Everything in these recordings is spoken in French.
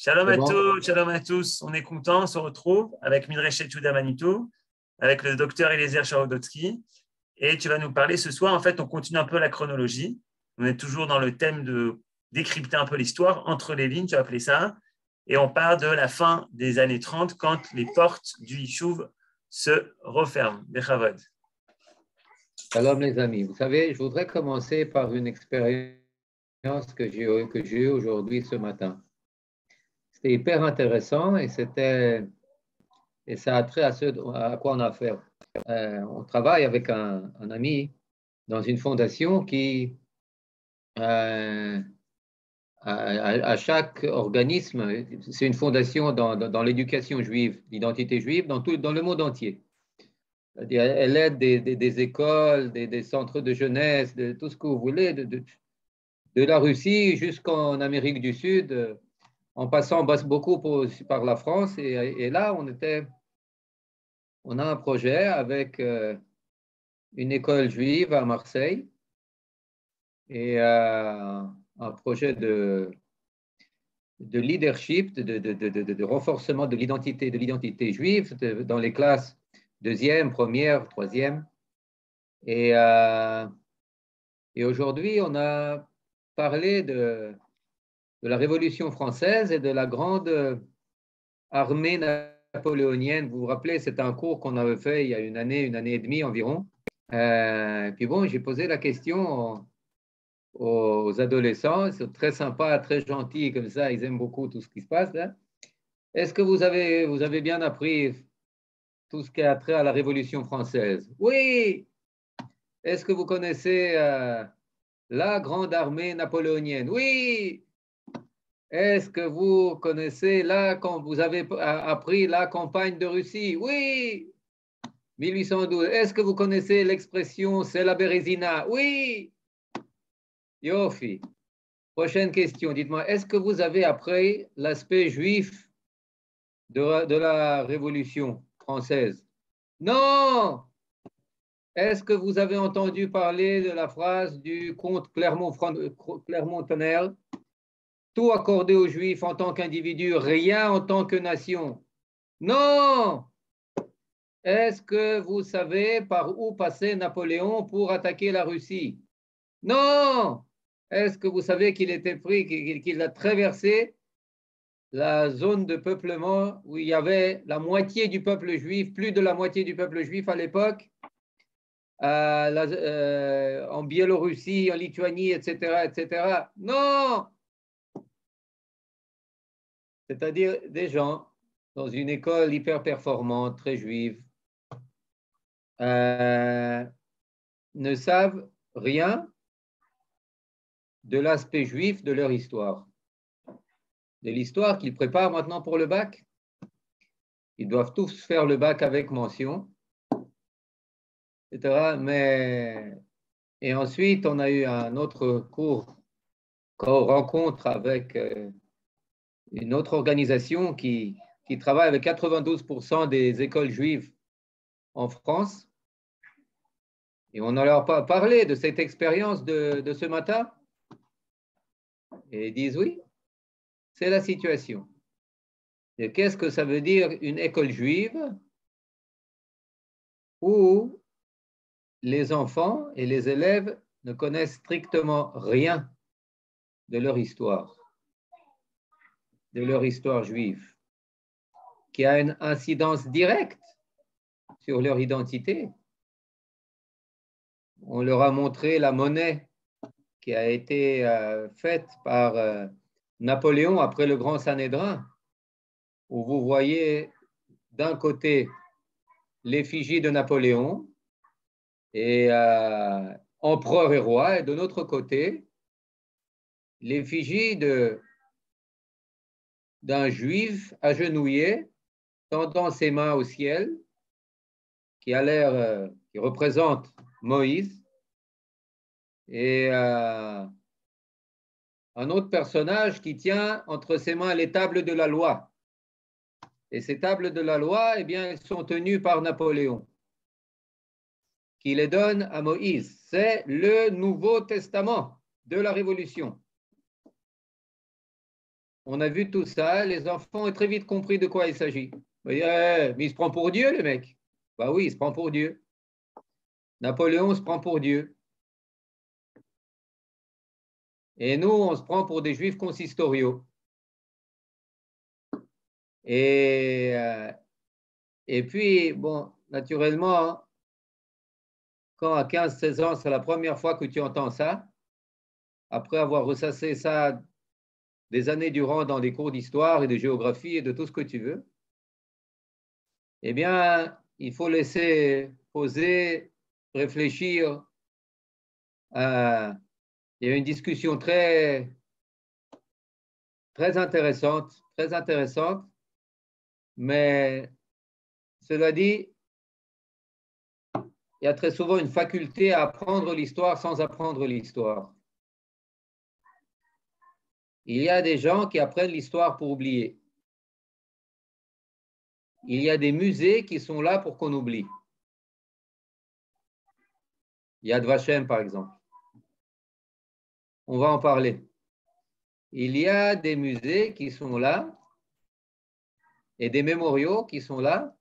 C'est À bon? tous, shalom à tous. On est content, on se retrouve avec Midrash Yehuda Manitou, avec le docteur Eliezer Charodotsky. Et tu vas nous parler ce soir. En fait, on continue un peu la chronologie. On est toujours dans le thème de décrypter un peu l'histoire, entre les lignes, tu vas appeler ça. Et on part de la fin des années 30, quand les portes du Yishuv se referment. Bechavod. Shalom les amis. Vous savez, je voudrais commencer par une expérience que j'ai eue aujourd'hui ce matin. C'était hyper intéressant et ça a trait à quoi on a affaire. On travaille avec un ami dans une fondation qui, à chaque organisme, c'est une fondation dans l'éducation juive, l'identité juive, dans le monde entier. C'est-à-dire, elle aide des écoles, des centres de jeunesse, de tout ce que vous voulez, de la Russie jusqu'en Amérique du Sud, en passant beaucoup par la France. Et là, on a un projet avec une école juive à Marseille et un projet de leadership, de renforcement de l'identité juive dans les classes deuxième, première, troisième. Et aujourd'hui, on a parlé de la Révolution française et de la grande armée napoléonienne. Vous vous rappelez, c'est un cours qu'on avait fait il y a une année et demie environ. Puis bon, j'ai posé la question aux adolescents. Ils sont très sympas, très gentils comme ça. Ils aiment beaucoup tout ce qui se passe là. Est-ce que vous avez bien appris tout ce qui a trait à la Révolution française? Oui! Est-ce que vous connaissez la grande armée napoléonienne? Oui! Est-ce que vous connaissez quand vous avez appris la campagne de Russie? Oui! 1812. Est-ce que vous connaissez l'expression c'est la Bérésina? Oui! Yofi. Prochaine question. Dites-moi, est-ce que vous avez appris l'aspect juif de la Révolution française? Non! Est-ce que vous avez entendu parler de la phrase du comte Clermont-Tonnerre? Tout accordé aux Juifs en tant qu'individu, rien en tant que nation. Non! Est-ce que vous savez par où passait Napoléon pour attaquer la Russie? Non! Est-ce que vous savez qu'il a traversé la zone de peuplement où il y avait la moitié du peuple juif, plus de la moitié du peuple juif à l'époque, en Biélorussie, en Lituanie, etc., etc. Non! C'est-à-dire des gens dans une école hyper performante, très juive, ne savent rien de l'aspect juif de leur histoire, de l'histoire qu'ils préparent maintenant pour le bac. Ils doivent tous faire le bac avec mention, etc. Et ensuite, on a eu un autre cours, rencontre avec une autre organisation qui travaille avec 92% des écoles juives en France. Et on leur a parlé de cette expérience de ce matin. Et ils disent oui, c'est la situation. Et qu'est-ce que ça veut dire une école juive où les enfants et les élèves ne connaissent strictement rien de leur histoire juive, qui a une incidence directe sur leur identité. On leur a montré la monnaie qui a été faite par Napoléon après le Grand Sanhédrin, où vous voyez d'un côté l'effigie de Napoléon et empereur et roi, et de l'autre côté l'effigie d'un juif agenouillé, tendant ses mains au ciel, qui représente Moïse, et un autre personnage qui tient entre ses mains les tables de la loi. Et ces tables de la loi, eh bien, elles sont tenues par Napoléon, qui les donne à Moïse. C'est le Nouveau Testament de la Révolution. On a vu tout ça. Les enfants ont très vite compris de quoi il s'agit. Mais il se prend pour Dieu, le mec. Bah oui, il se prend pour Dieu. Napoléon se prend pour Dieu. Et nous, on se prend pour des juifs consistoriaux. Et puis, bon, naturellement, quand à 15-16 ans, c'est la première fois que tu entends ça, après avoir ressassé ça des années durant dans des cours d'histoire et de géographie et de tout ce que tu veux, eh bien, il faut laisser poser, réfléchir. Il y a une discussion très intéressante, mais cela dit, il y a très souvent une faculté à apprendre l'histoire sans apprendre l'histoire. Il y a des gens qui apprennent l'histoire pour oublier. Il y a des musées qui sont là pour qu'on oublie. Yad Vashem, par exemple. On va en parler. Il y a des musées qui sont là et des mémoriaux qui sont là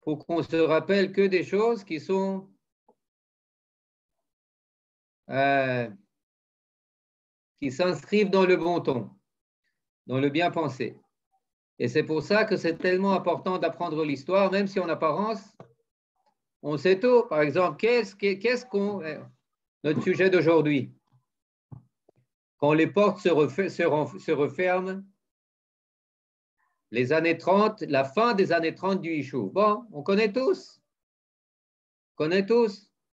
pour qu'on se rappelle que des choses qui sont qui s'inscrivent dans le bon ton, dans le bien pensé. Et c'est pour ça que c'est tellement important d'apprendre l'histoire, même si en apparence, on sait tout. Par exemple, notre sujet d'aujourd'hui, quand les portes se referment, les années 30, la fin des années 30 du Yishuv. Bon, on connaît tous.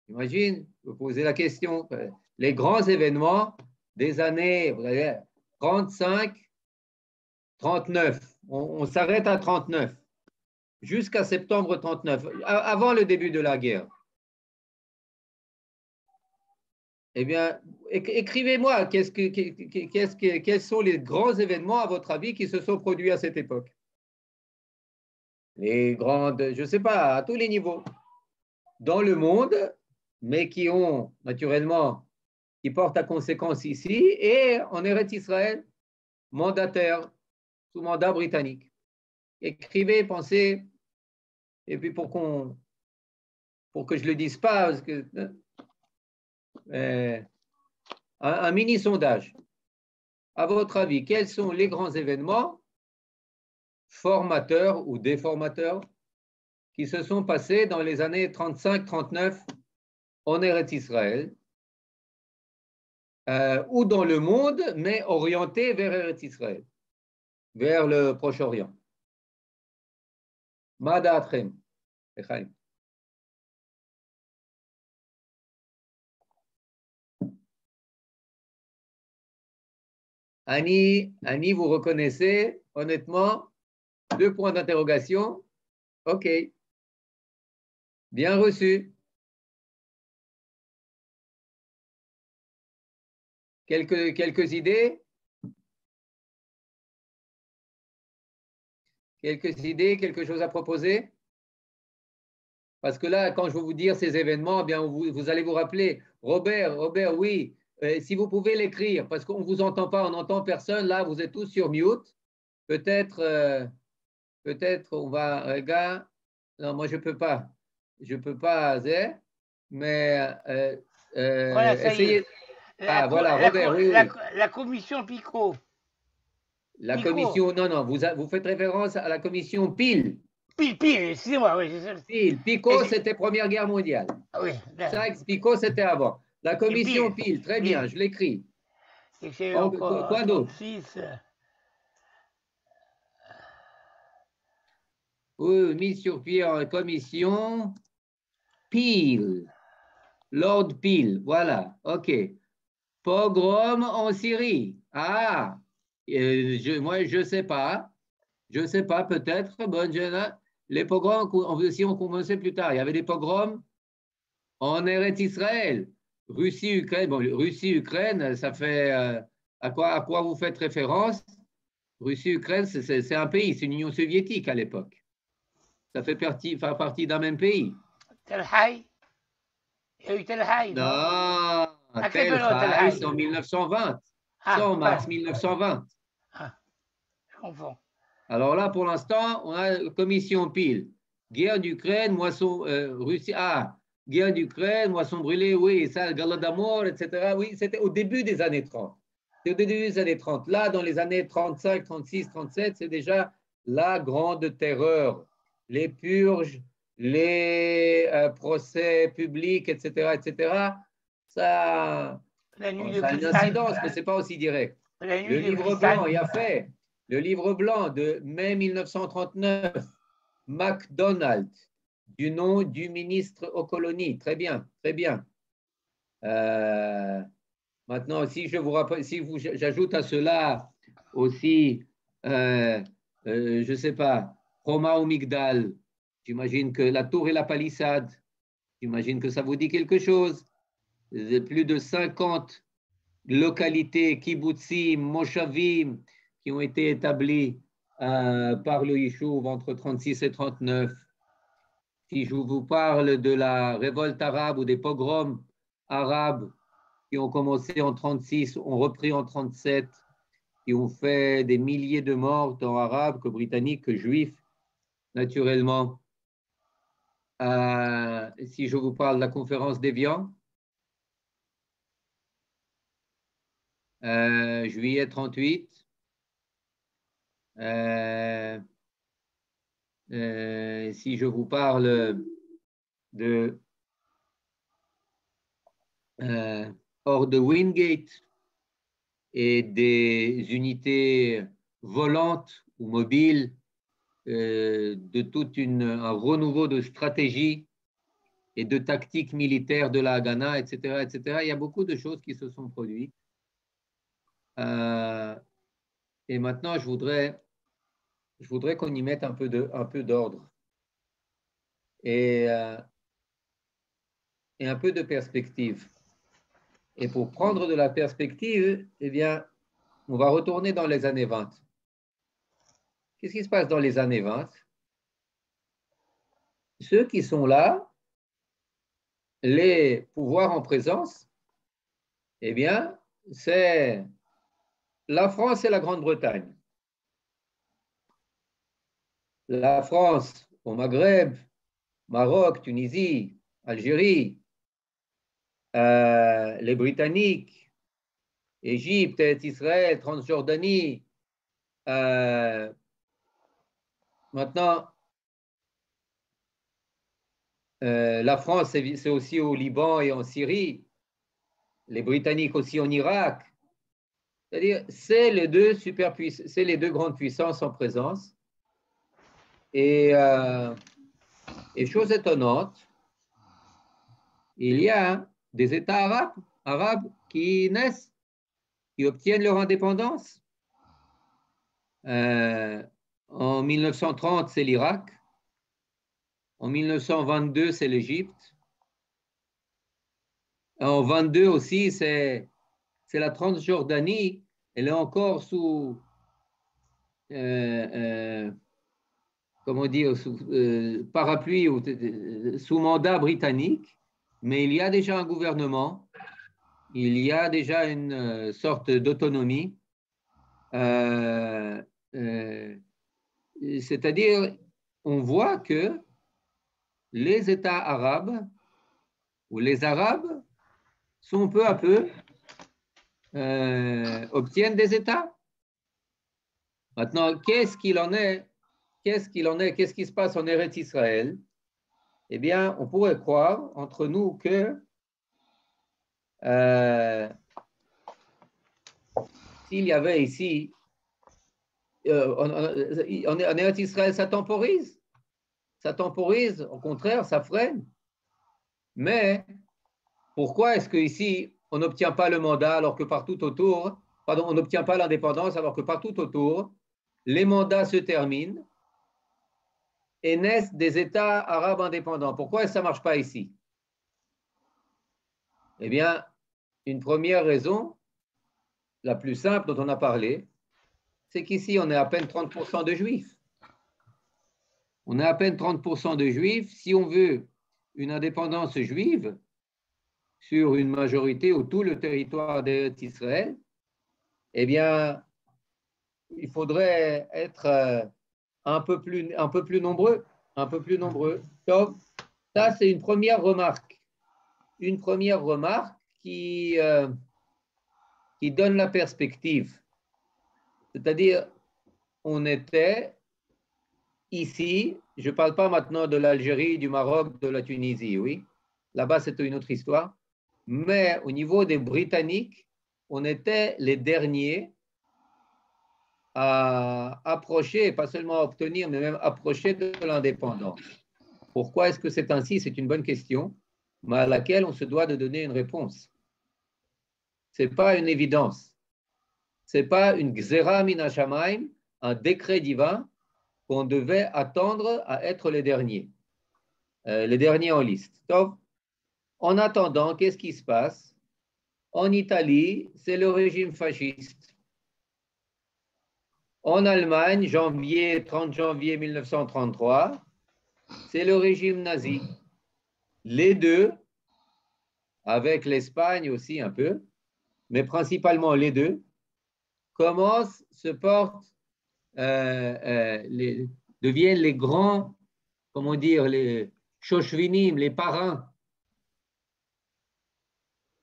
Imagine, vous posez la question, les grands événements des années 35, 39. On s'arrête à 39, jusqu'à septembre 39, avant le début de la guerre. Eh bien, écrivez-moi, quels sont les grands événements, à votre avis, qui se sont produits à cette époque? Les grandes, je ne sais pas, à tous les niveaux, dans le monde, mais qui ont, naturellement, qui portent à conséquence ici, et en Eretz Israël, mandataire, sous mandat britannique. Écrivez, pensez, et puis pour que je ne le dise pas, parce que un mini sondage. À votre avis, quels sont les grands événements formateurs ou déformateurs qui se sont passés dans les années 35-39 en Eretz Israël ou dans le monde, mais orientés vers Eretz Israël, vers le Proche-Orient? Mada Atrem, Echaim. Annie, vous reconnaissez, honnêtement, 2 points d'interrogation. OK. Bien reçu. Quelques idées? Quelques idées, quelque chose à proposer? Parce que là, quand je vais vous dire ces événements, eh bien, vous allez vous rappeler. Robert, oui, si vous pouvez l'écrire, parce qu'on ne vous entend pas, on n'entend personne. Là, vous êtes tous sur mute. Peut-être, on va, regarde. Non, moi, je ne peux pas. Je ne peux pas, mais voilà, ça essayez. Y est. Voilà, Robert, oui. La commission Picot. La commission, non, vous faites référence à la commission PIL. PIL, excusez-moi, oui. PIL, Picot, c'était Première Guerre mondiale. Oui. Picot, c'était avant. La commission PIL, très bien, je l'écris. Quoi d'autre? Oui, mis sur pied en commission Peel. Lord Peel, voilà, ok. Pogrom en Syrie. Moi, je ne sais pas. Je ne sais pas, peut-être. Les pogroms aussi ont commencé plus tard. Il y avait des pogroms en Eretz Israël. Russie-Ukraine. Bon, Russie-Ukraine, ça fait à quoi vous faites référence? Russie-Ukraine, c'est un pays, c'est une Union soviétique à l'époque. Ça fait partie d'un même pays. Tel Haï. Il y a eu Tel Haï, non? Tel Haï, c'est en 1920. C'est en mars 1920. Ah, je comprends. Alors là, pour l'instant, on a commission pile. Guerre d'Ukraine, moisson Russie. Ah, guerre d'Ukraine, moisson brûlée, oui, ça, Golodomor, etc. Oui, c'était au début des années 30. C'est au début des années 30. Là, dans les années 35, 36, 37, c'est déjà la grande terreur. Les purges, les procès publics, etc., etc. Ça, La nuit bon, de ça a une cristal. incidence, mais ce n'est pas aussi direct. La Le nuit de livre blanc, il cristal. a fait. Le livre blanc de mai 1939, MacDonald, du nom du ministre aux colonies. Très bien, très bien. Maintenant, si je vous rappelle, si j'ajoute à cela aussi, je ne sais pas, Roma ou Migdal, j'imagine que la tour et la palissade, j'imagine que ça vous dit quelque chose. Plus de 50 localités, kibbutzim, moshavim, qui ont été établies par le Yishuv entre 36 et 39. Si je vous parle de la révolte arabe ou des pogroms arabes qui ont commencé en 36, ont repris en 37, qui ont fait des milliers de morts, tant arabes que britanniques que juifs, naturellement. Si je vous parle de la conférence d'Évian, juillet 38, si je vous parle de hors de Wingate et des unités volantes ou mobiles, de tout un renouveau de stratégie et de tactique militaire de la Haganah, etc., etc. Il y a beaucoup de choses qui se sont produites. Et maintenant, je voudrais qu'on y mette un peu d'ordre et un peu de perspective. Et pour prendre de la perspective, eh bien, on va retourner dans les années 20. Qu'est-ce qui se passe dans les années 20? Ceux qui sont là, les pouvoirs en présence, eh bien, c'est la France et la Grande-Bretagne. La France au Maghreb, Maroc, Tunisie, Algérie, les Britanniques, Égypte, Israël, Transjordanie. Maintenant, la France, c'est aussi au Liban et en Syrie, les Britanniques aussi en Irak. C'est-à-dire, c'est les deux grandes puissances en présence. Et chose étonnante, il y a des États arabes qui naissent, qui obtiennent leur indépendance. En 1930, c'est l'Irak. En 1922, c'est l'Égypte. En 22 aussi, c'est la Transjordanie. Elle est encore sous, comment dire, sous parapluie ou sous mandat britannique, mais il y a déjà un gouvernement, il y a déjà une sorte d'autonomie. C'est-à-dire, on voit que les États arabes ou les Arabes sont peu à peu obtiennent des États. Maintenant, qu'est-ce qu'il en est? Qu'est-ce qui se passe en Eretz Israël? Eh bien, on pourrait croire entre nous que s'il y avait ici, en Eretz Israël, ça temporise. Ça temporise, au contraire, ça freine. Mais pourquoi est-ce qu'ici, on n'obtient pas le mandat alors que partout autour, pardon, on n'obtient pas l'indépendance alors que partout autour, les mandats se terminent et naissent des États arabes indépendants? Pourquoi ça ne marche pas ici? Eh bien, une première raison, la plus simple dont on a parlé, c'est qu'ici, on est à peine 30% de juifs. On est à peine 30% de juifs. Si on veut une indépendance juive sur une majorité ou tout le territoire d'Israël, eh bien, il faudrait être un peu plus nombreux. Un peu plus nombreux. Donc, ça, c'est une première remarque. Une première remarque qui donne la perspective. C'est-à-dire, on était ici, je ne parle pas maintenant de l'Algérie, du Maroc, de la Tunisie, oui. Là-bas, c'est une autre histoire. Mais au niveau des Britanniques, on était les derniers à approcher, pas seulement à obtenir, mais même approcher de l'indépendance. Pourquoi est-ce que c'est ainsi? C'est une bonne question, mais à laquelle on se doit de donner une réponse. Ce n'est pas une évidence. Ce n'est pas une gzera min hashamayim, un décret divin qu'on devait attendre à être les derniers en liste. Donc, en attendant, qu'est-ce qui se passe? En Italie, c'est le régime fasciste. En Allemagne, 30 janvier 1933, c'est le régime nazi. Les deux, avec l'Espagne aussi un peu, mais principalement les deux, commencent, se portent, deviennent les grands, comment dire, les shoshvinim, les parrains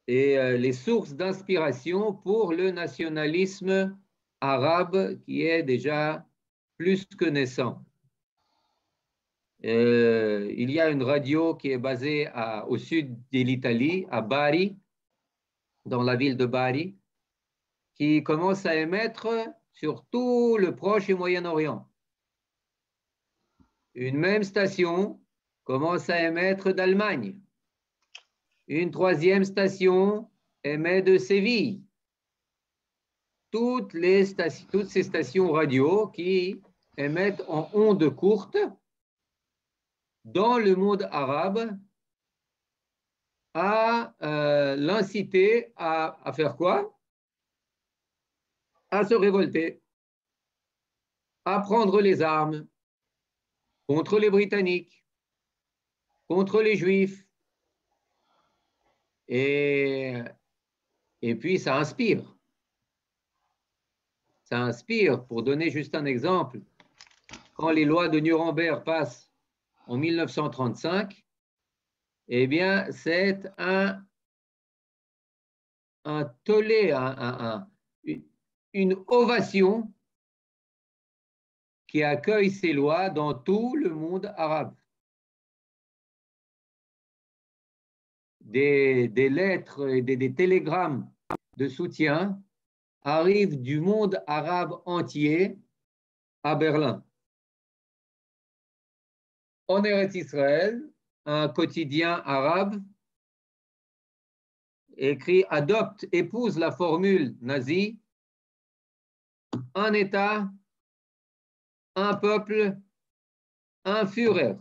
et les sources d'inspiration pour le nationalisme arabe qui est déjà plus que naissant. Il y a une radio qui est basée au sud de l'Italie, à Bari, dans la ville de Bari, qui commence à émettre sur tout le Proche et Moyen-Orient. Une même station commence à émettre d'Allemagne. Une troisième station émet de Séville. Toutes ces stations radio qui émettent en ondes courtes dans le monde arabe à l'inciter à faire quoi? À se révolter, à prendre les armes contre les Britanniques, contre les Juifs. Et puis, ça inspire. Ça inspire. Pour donner juste un exemple, quand les lois de Nuremberg passent en 1935, eh bien, c'est un tollé, une ovation qui accueille ces lois dans tout le monde arabe. Des lettres et des télégrammes de soutien arrivent du monde arabe entier à Berlin. En Eretz Israël, un quotidien arabe écrit « Adopte, épouse la formule nazie, un État, un peuple, un Führer ».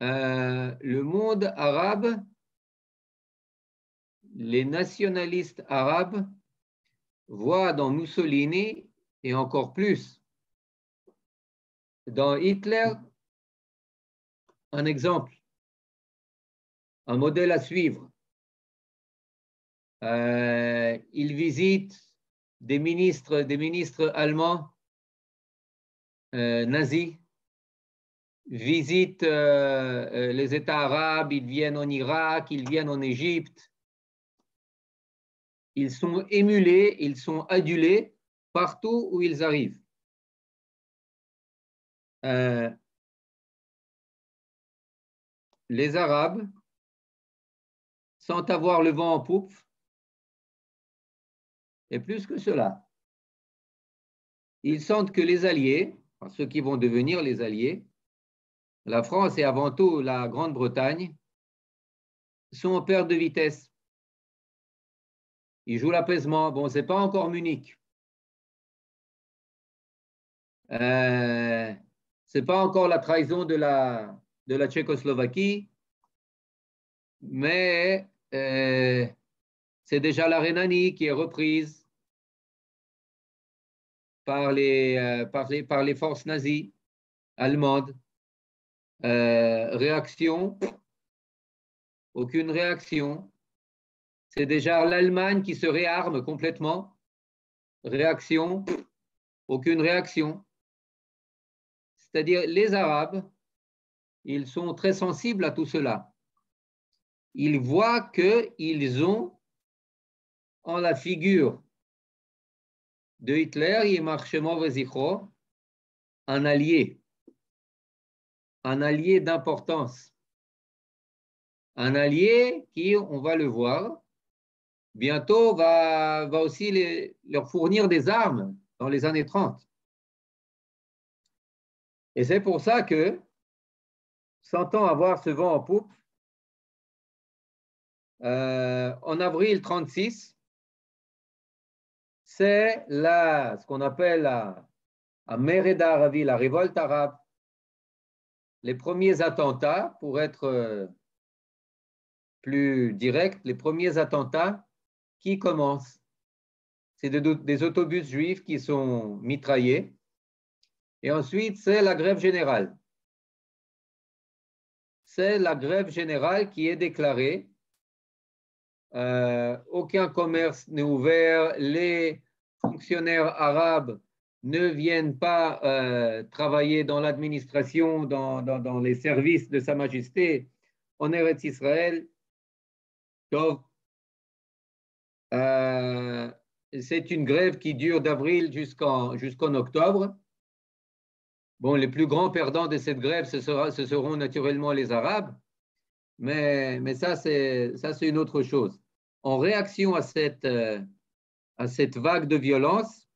Le monde arabe, les nationalistes arabes voient dans Mussolini et encore plus dans Hitler un exemple, un modèle à suivre. Ils visitent des ministres allemands nazis, visitent les États arabes, ils viennent en Irak, ils viennent en Égypte. Ils sont émulés, ils sont adulés partout où ils arrivent. Les Arabes, sans avoir le vent en poupe, et plus que cela, ils sentent que les Alliés, ceux qui vont devenir les Alliés, la France et avant tout la Grande-Bretagne, sont en perte de vitesse. Ils jouent l'apaisement. Bon, ce n'est pas encore Munich. Ce n'est pas encore la trahison de la Tchécoslovaquie, mais c'est déjà la Rhénanie qui est reprise par les forces nazies allemandes. Réaction? Aucune réaction. C'est déjà l'Allemagne qui se réarme complètement réaction, aucune réaction. C'est-à-dire, les Arabes, ils sont très sensibles à tout cela. Ils voient qu'ils ont en la figure de Hitler, Yimar Shemo Vezichro, un allié d'importance, un allié qui, on va le voir, bientôt va aussi leur fournir des armes dans les années 30. Et c'est pour ça que, sentant avoir ce vent en poupe, en avril 36, c'est ce qu'on appelle la Mereda Arabi, la révolte arabe, les premiers attentats, pour être plus direct, les premiers attentats qui commencent. C'est des autobus juifs qui sont mitraillés. Et ensuite, c'est la grève générale. C'est la grève générale qui est déclarée. Aucun commerce n'est ouvert. Les fonctionnaires arabes ne viennent pas travailler dans l'administration, dans les services de Sa Majesté en Eretz Israël. Donc, c'est une grève qui dure d'avril jusqu'en octobre. Bon, les plus grands perdants de cette grève, ce seront naturellement les Arabes, mais ça, c'est une autre chose. En réaction à cette vague de violence,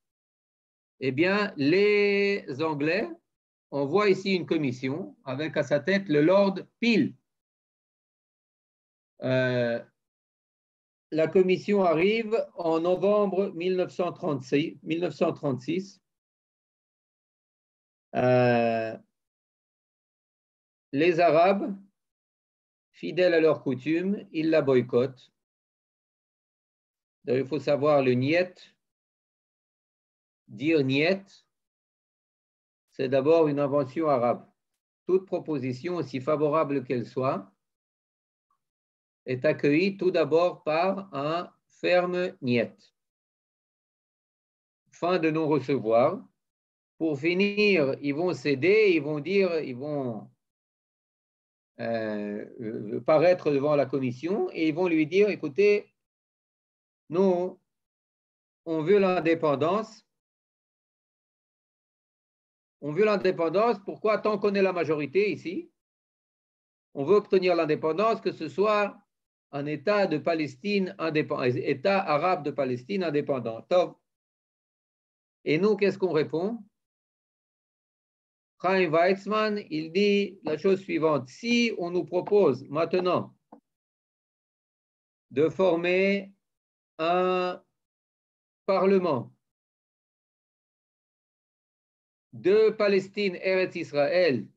eh bien, les Anglais envoient ici une commission avec à sa tête le Lord Peel. La commission arrive en novembre 1936. Les Arabes, fidèles à leur coutume, ils la boycottent. Il faut savoir le niet. Dire niet, c'est d'abord une invention arabe. Toute proposition, aussi favorable qu'elle soit, est accueillie tout d'abord par un ferme niet. Fin de non-recevoir. Pour finir, ils vont céder, ils vont paraître devant la commission et ils vont lui dire, écoutez, nous, on veut l'indépendance. On veut l'indépendance. Pourquoi? Tant qu'on est la majorité ici, on veut obtenir l'indépendance, que ce soit un État de Palestine indépendant, État arabe de Palestine indépendant. Top. Et nous, qu'est-ce qu'on répond? Chaim Weizmann, il dit la chose suivante. Si on nous propose maintenant de former un parlement de Palestine, Eretz Israël,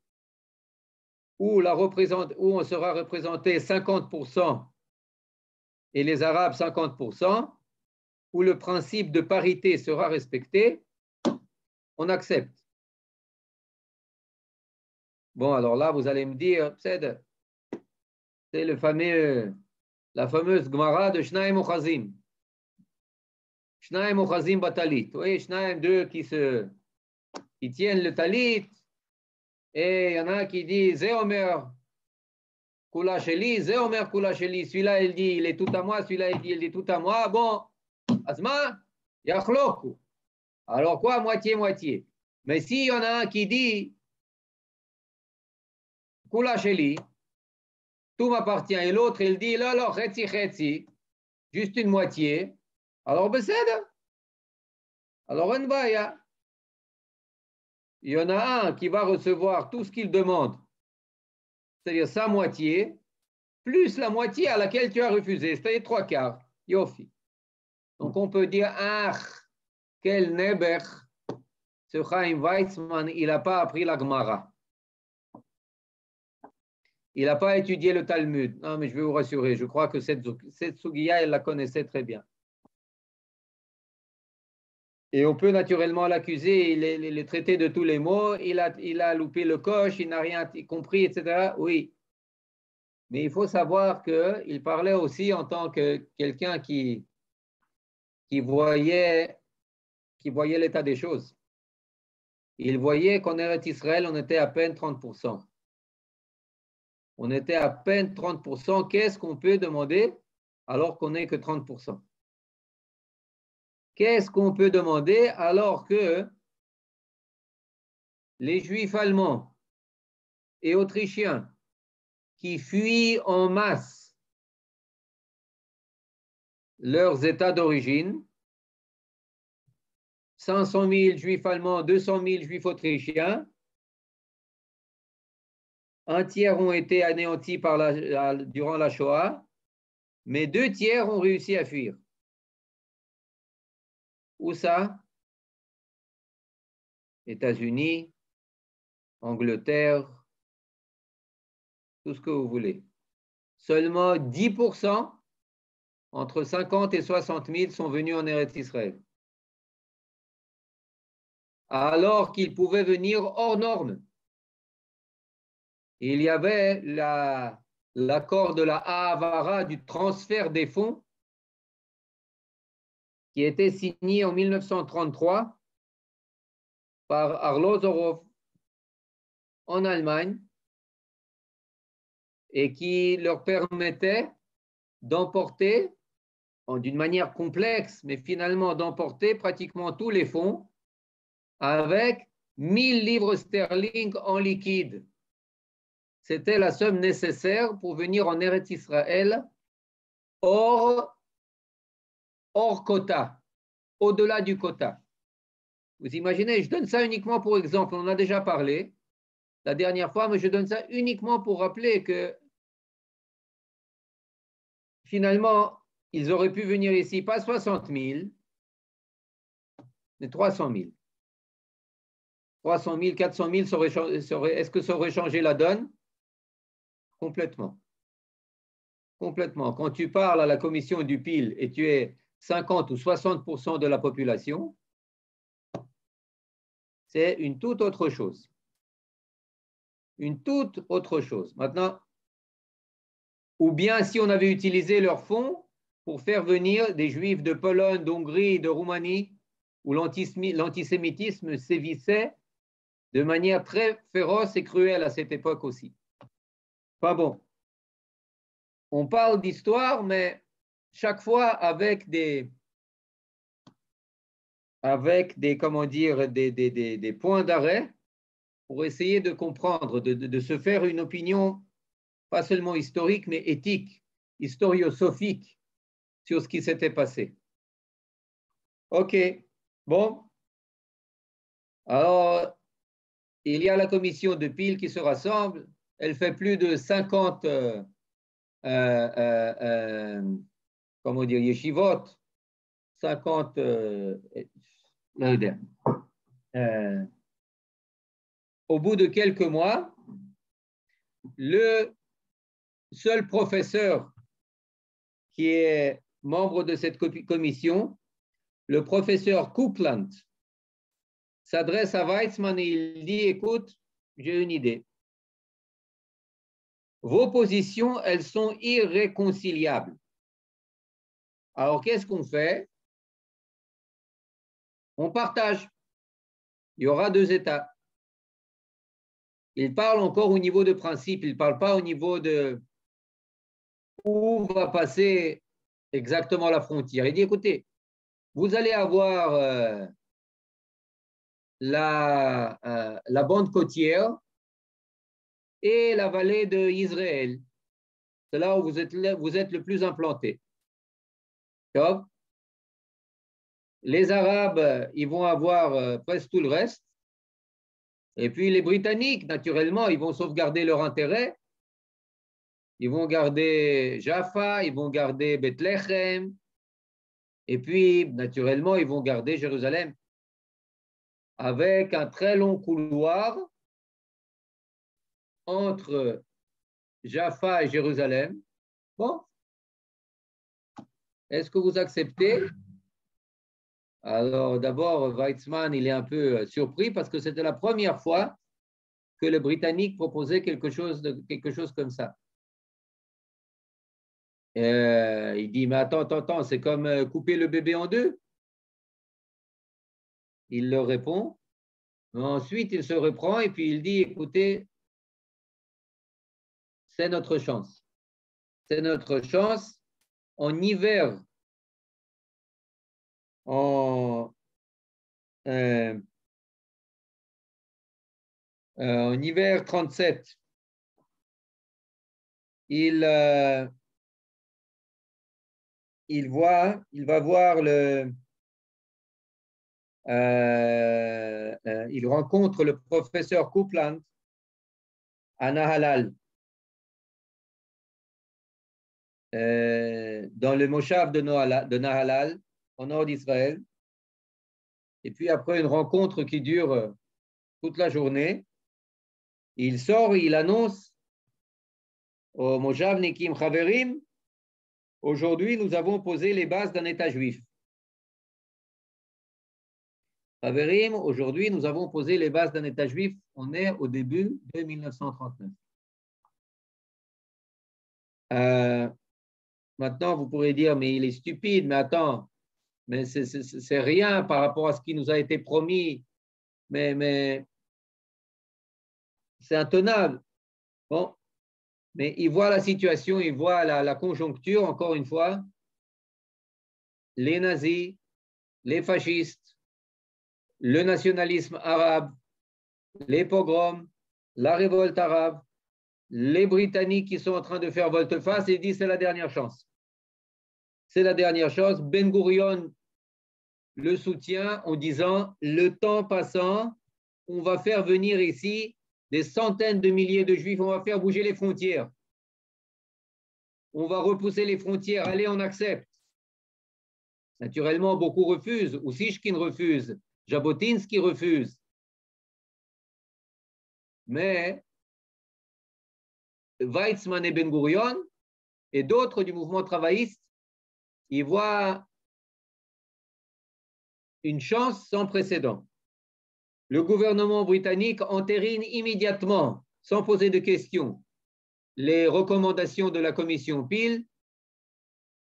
où on sera représenté 50% et les Arabes 50%, où le principe de parité sera respecté, on accepte. Bon, alors là, vous allez me dire, c'est la fameuse Gemara de Shnaim Ochazim. Shnaim Ochazim Batalit. Oui, Shnaim, deux qui tiennent le talit, et il y en a un qui dit Zé Omer Kula Sheli, Zé Omer Kula Sheli. Celui-là, il dit il est tout à moi, celui-là, il dit tout à moi. Bon, Asma, Yachloku. Alors quoi, moitié-moitié. Mais s'il y en a un qui dit Kula Sheli, tout m'appartient, et l'autre, il dit là, alors, Chetzi, juste une moitié, alors, Beseda. Alors, Envaya. Il y en a un qui va recevoir tout ce qu'il demande, c'est-à-dire sa moitié, plus la moitié à laquelle tu as refusé, c'est-à-dire 3/4. Yofi. Donc on peut dire, ah, quel neber, ce Chaim Weizmann, il n'a pas appris la Gemara. Il n'a pas étudié le Talmud. Non, mais je vais vous rassurer, je crois que cette Sugiya, elle la connaissait très bien. Et on peut naturellement l'accuser, il est traité de tous les mots, il a loupé le coche, il n'a rien compris, etc. Oui. Mais il faut savoir qu'il parlait aussi en tant que quelqu'un qui voyait qui voyaient l'état des choses. Ils voyaient qu'en Eretz Israël, on était à peine 30%. On était à peine 30%. Qu'est-ce qu'on peut demander alors qu'on n'est que 30%? Qu'est-ce qu'on peut demander alors que les Juifs allemands et autrichiens qui fuient en masse leurs États d'origine, 500 000 Juifs allemands, 200 000 Juifs autrichiens, un tiers ont été anéantis durant la Shoah, mais 2 tiers ont réussi à fuir. Où ça? États-Unis, Angleterre, tout ce que vous voulez. Seulement 10%, entre 50 et 60 000, sont venus en Eretz Israël. Alors qu'ils pouvaient venir hors norme. Il y avait l'accord de la Ha'avara, du transfert des fonds, qui était signé en 1933 par Arlosorow en Allemagne et qui leur permettait d'emporter, d'une manière complexe, mais finalement d'emporter pratiquement tous les fonds avec 1000 livres sterling en liquide. C'était la somme nécessaire pour venir en Eretz Israël hors quota, au-delà du quota. Vous imaginez, je donne ça uniquement pour exemple, on en a déjà parlé la dernière fois, mais je donne ça uniquement pour rappeler que finalement, ils auraient pu venir ici, pas 60 000, mais 300 000. 300 000, 400 000, est-ce que ça aurait changé la donne? Complètement. Complètement. Quand tu parles à la commission du PIL et tu es 50 ou 60% de la population, c'est une toute autre chose. Une toute autre chose. Maintenant, ou bien si on avait utilisé leurs fonds pour faire venir des Juifs de Pologne, d'Hongrie, de Roumanie, où l'antisémitisme sévissait de manière très féroce et cruelle à cette époque aussi. Enfin bon, on parle d'histoire, mais chaque fois avec des comment dire, des points d'arrêt pour essayer de comprendre, de se faire une opinion, pas seulement historique, mais éthique, historiosophique sur ce qui s'était passé. OK, bon. Alors, il y a la commission de PIL qui se rassemble. Elle fait plus de 50 comment dire, yeshivot, 50 au bout de quelques mois, le seul professeur qui est membre de cette commission, le professeur Coupland, s'adresse à Weizmann et il dit, écoute, j'ai une idée. Vos positions, elles sont irréconciliables. Alors, qu'est-ce qu'on fait? On partage. Il y aura 2 États. Il parle encore au niveau de principe, il ne parle pas au niveau de où va passer exactement la frontière. Il dit, écoutez, vous allez avoir la bande côtière et la vallée d'Israël. C'est là où vous êtes le plus implanté. Donc, les Arabes, ils vont avoir presque tout le reste. Et puis les Britanniques, naturellement, ils vont sauvegarder leur intérêt. Ils vont garder Jaffa, ils vont garder Bethléem. Et puis, naturellement, ils vont garder Jérusalem. Avec un très long couloir entre Jaffa et Jérusalem. Bon. Est-ce que vous acceptez? Alors, d'abord, Weizmann, il est un peu surpris parce que c'était la première fois que les Britanniques proposaient quelque chose comme ça. Il dit, mais attends, c'est comme couper le bébé en deux. il leur répond. Ensuite, il se reprend et puis il dit, écoutez, c'est notre chance. C'est notre chance. En hiver, en hiver 37, il va voir il rencontre le professeur Coupland à Nahalal, dans le Moshav de Nahalal, au nord d'Israël. Et puis après une rencontre qui dure toute la journée, il sort et il annonce au Moshav Nikim Chaverim, aujourd'hui nous avons posé les bases d'un État juif. Chaverim, aujourd'hui nous avons posé les bases d'un État juif. On est au début de 1939. Maintenant, vous pourrez dire, mais il est stupide, mais attends, mais c'est rien par rapport à ce qui nous a été promis, mais c'est intenable. Bon, mais il voit la situation, il voit la conjoncture, encore une fois, les nazis, les fascistes, le nationalisme arabe, les pogroms, la révolte arabe, les Britanniques qui sont en train de faire volte-face, et il dit c'est la dernière chance. C'est la dernière chance. Ben Gurion le soutient en disant le temps passant, on va faire venir ici des centaines de milliers de juifs, on va faire bouger les frontières. On va repousser les frontières, allez, on accepte. Naturellement, beaucoup refusent, Oussichkin refuse, Jabotinsky refuse. Mais Weizmann et Ben Gurion et d'autres du mouvement travailliste, ils voient une chance sans précédent. Le gouvernement britannique entérine immédiatement, sans poser de questions, les recommandations de la commission Peel.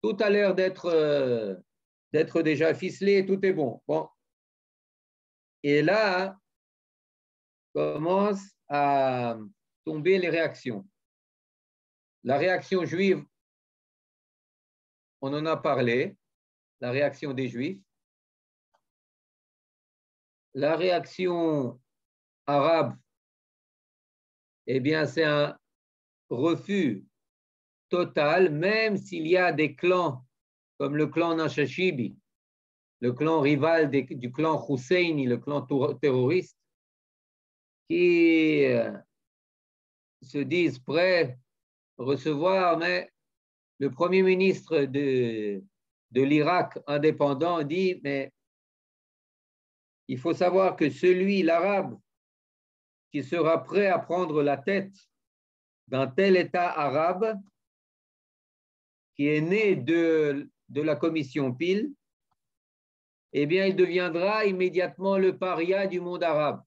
Tout a l'air d'être déjà ficelé, tout est bon. Bon. Et là, commencent à tomber les réactions. La réaction juive, on en a parlé, la réaction des Juifs. La réaction arabe, eh bien, c'est un refus total, même s'il y a des clans comme le clan Nashashibi, le clan rival du clan Husseini, le clan terroriste, qui se disent prêts à recevoir, mais le premier ministre de l'Irak indépendant dit, mais il faut savoir que celui, l'arabe, qui sera prêt à prendre la tête d'un tel État arabe, qui est né de la commission Peel, eh bien, il deviendra immédiatement le paria du monde arabe.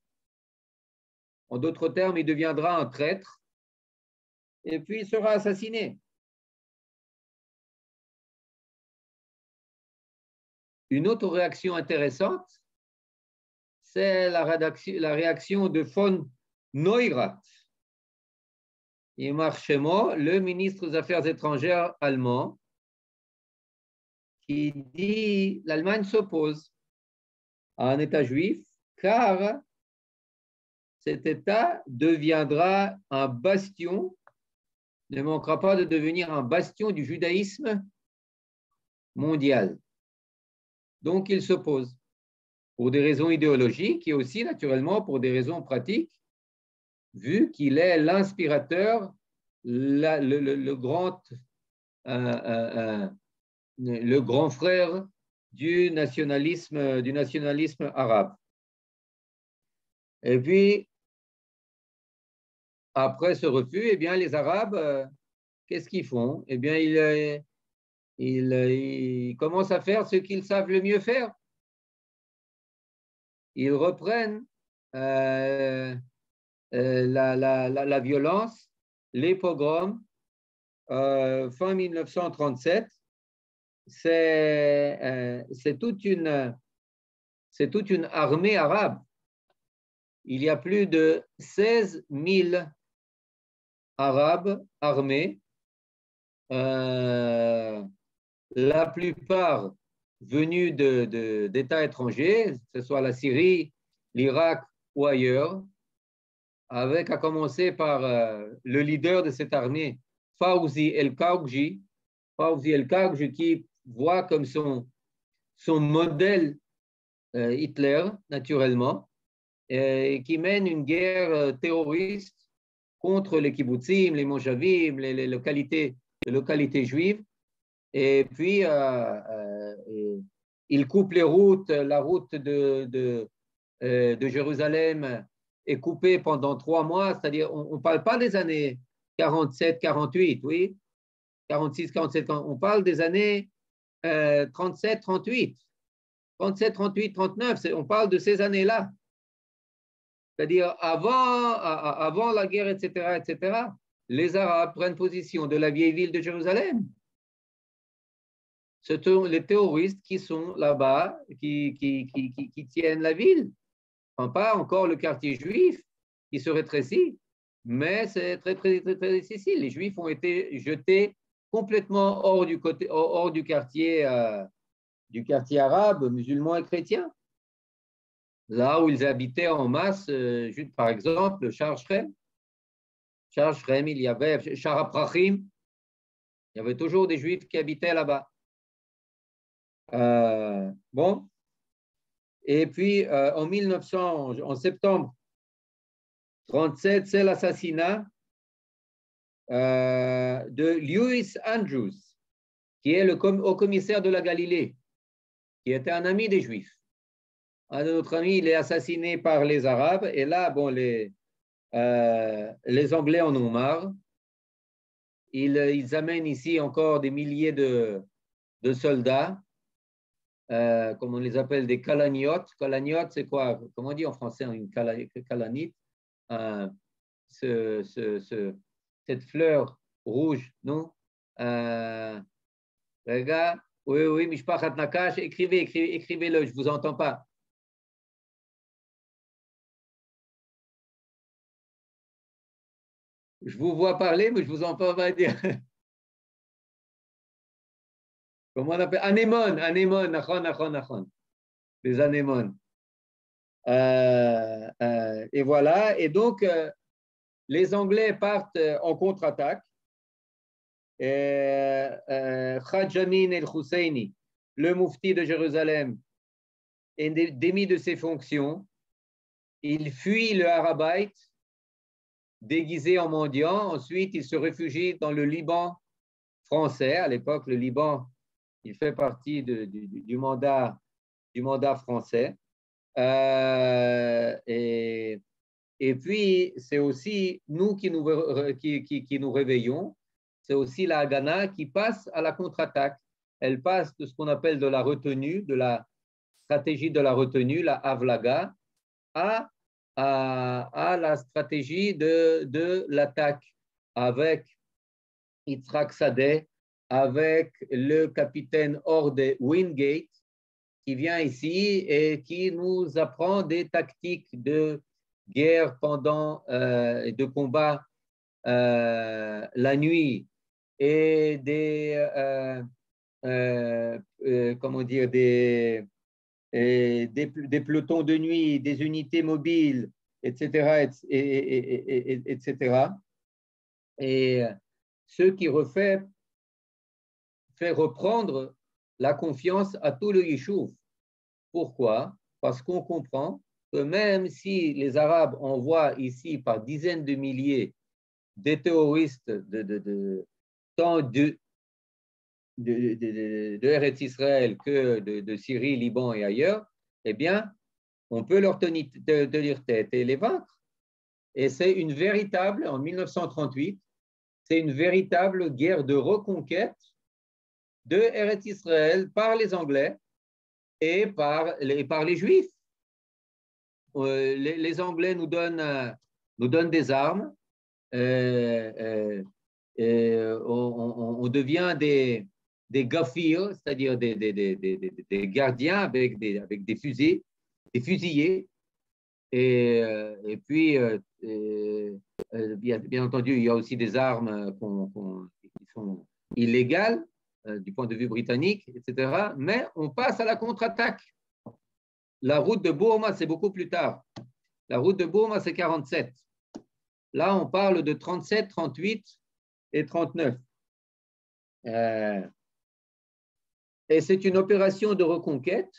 En d'autres termes, il deviendra un traître et puis il sera assassiné. Une autre réaction intéressante, c'est la réaction de von Neurath, Ymar Shemo, le ministre des Affaires étrangères allemand, qui dit l'Allemagne s'oppose à un État juif car cet État deviendra un bastion, ne manquera pas de devenir un bastion du judaïsme mondial. Donc il s'oppose pour des raisons idéologiques et aussi naturellement pour des raisons pratiques, vu qu'il est l'inspirateur, le grand frère du nationalisme arabe. Et puis, après ce refus, eh bien, les Arabes, qu'est-ce qu'ils font? Eh bien, ils commencent à faire ce qu'ils savent le mieux faire. Ils reprennent la violence, les pogroms, fin 1937. C'est toute une c'est toute une armée arabe. Il y a plus de 16 000 Arabes armés, la plupart venus d'États étrangers, que ce soit la Syrie, l'Irak ou ailleurs, avec à commencer par le leader de cette armée, Fawzi El-Kaoukji, qui voit comme son modèle Hitler, naturellement, et qui mène une guerre terroriste contre les kibbutzim, les moshavim, les localités juives. Et puis, il coupe les routes. La route de Jérusalem est coupée pendant 3 mois, c'est-à-dire on ne parle pas des années 47, 48, oui, 46, 47, on parle des années 37, 38, 37, 38, 39, on parle de ces années-là. C'est-à-dire avant la guerre, etc., les Arabes prennent position de la vieille ville de Jérusalem. Ce sont les terroristes qui sont là-bas, qui tiennent la ville. Pas encore le quartier juif qui se rétrécit, mais c'est très, très, très, très difficile. Les Juifs ont été jetés complètement hors du quartier arabe, musulman et chrétien. Là où ils habitaient en masse, par exemple, Shar Shrem, il y avait Shar Aprachim, il y avait toujours des Juifs qui habitaient là-bas. Bon. Et puis, en septembre 37, c'est l'assassinat de Lewis Andrews, qui est le haut-commissaire de la Galilée, qui était un ami des Juifs. Un de notre ami, il est assassiné par les Arabes, et là, bon, les Anglais en ont marre. Ils amènent ici encore des milliers de soldats. Comme on les appelle, des kalaniotes. Kalaniote, c'est quoi? Comment on dit en français une kalanite? Cette fleur rouge, non? Les gars, oui, Mishpachat Nakash, écrivez-le, je ne vous entends pas. Je vous vois parler, mais je ne vous entends pas dire. Comment on appelle? Anémone, nachon. Les anémones. Et voilà. Et donc, les Anglais partent en contre-attaque. Khadj Amin el-Husseini, le moufti de Jérusalem, est démis de ses fonctions. Il fuit le Harabait déguisé en mendiant. Ensuite, il se réfugie dans le Liban français. À l'époque, le Liban, il fait partie du mandat français. Et puis, c'est aussi nous qui nous réveillons. C'est aussi la Haganah qui passe à la contre-attaque. Elle passe de ce qu'on appelle de la retenue, de la stratégie de la retenue, la Havlaga, à la stratégie de l'attaque avec Yitzhak Sadeh, avec le capitaine Orde Wingate, qui vient ici et qui nous apprend des tactiques de guerre de combat la nuit et des pelotons de nuit, des unités mobiles, etc., etc. Et ce qui fait reprendre la confiance à tout le Yishuv. Pourquoi? Parce qu'on comprend que même si les Arabes envoient ici par dizaines de milliers des terroristes tant de Eretz Israël que de Syrie, Liban et ailleurs, eh bien, on peut leur tenir tête et les vaincre. Et c'est en 1938, c'est une véritable guerre de reconquête de Eretz Israël par les Anglais et par les Juifs. Les Anglais nous donnent des armes, on devient des gaffirs, c'est-à-dire des gardiens avec des fusils, fusillés. Et puis, bien entendu, il y a aussi des armes qui sont illégales du point de vue britannique, etc. Mais on passe à la contre-attaque. La route de Bourma, c'est beaucoup plus tard. La route de Bourma, c'est 47. Là, on parle de 37, 38 et 39. Et c'est une opération de reconquête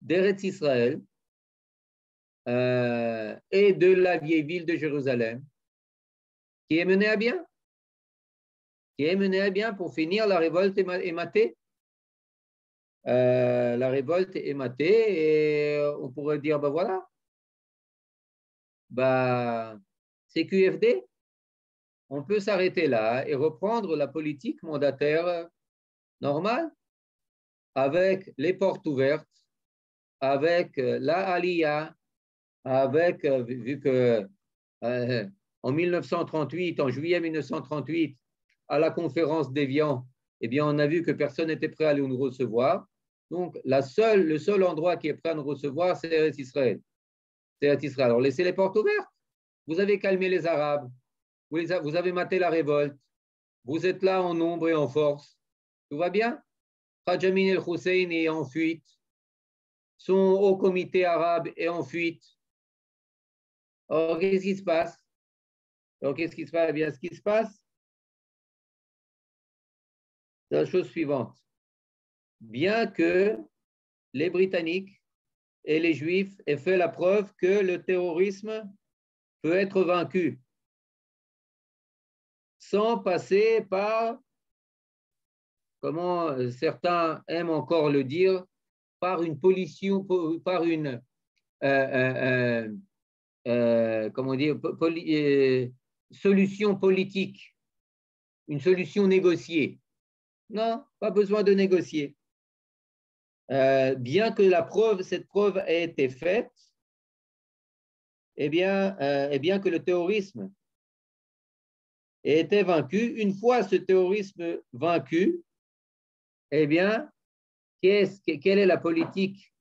d'Eretz Israël et de la vieille ville de Jérusalem qui est menée à bien. Qui est menée à bien pour finir la révolte est matée. La révolte est matée et on pourrait dire, ben voilà, c'est QFD. On peut s'arrêter là et reprendre la politique mandataire normale avec les portes ouvertes, avec la Aliyah, avec, vu que en 1938, en juillet 1938, à la conférence d'Évian, eh bien, on a vu que personne n'était prêt à nous recevoir. Donc, le seul endroit qui est prêt à nous recevoir, c'est Eretz Israël. C'est Eretz Israël. Alors, laissez les portes ouvertes. Vous avez calmé les Arabes. Vous avez maté la révolte. Vous êtes là en nombre et en force. Tout va bien? Rajamin el-Hussein est en fuite. Son haut comité arabe est en fuite. Alors, qu'est-ce qui se passe? Alors, qu'est-ce qui se passe? Eh bien, ce qui se passe, c'est la chose suivante. Bien que les Britanniques et les Juifs aient fait la preuve que le terrorisme peut être vaincu sans passer par, comment certains aiment encore le dire, par une pollution, par une comment dire, solution politique, une solution négociée. Non, pas besoin de négocier. Bien que cette preuve ait été faite, et bien que le terrorisme ait été vaincu, une fois ce terrorisme vaincu, eh bien, quelle est la politique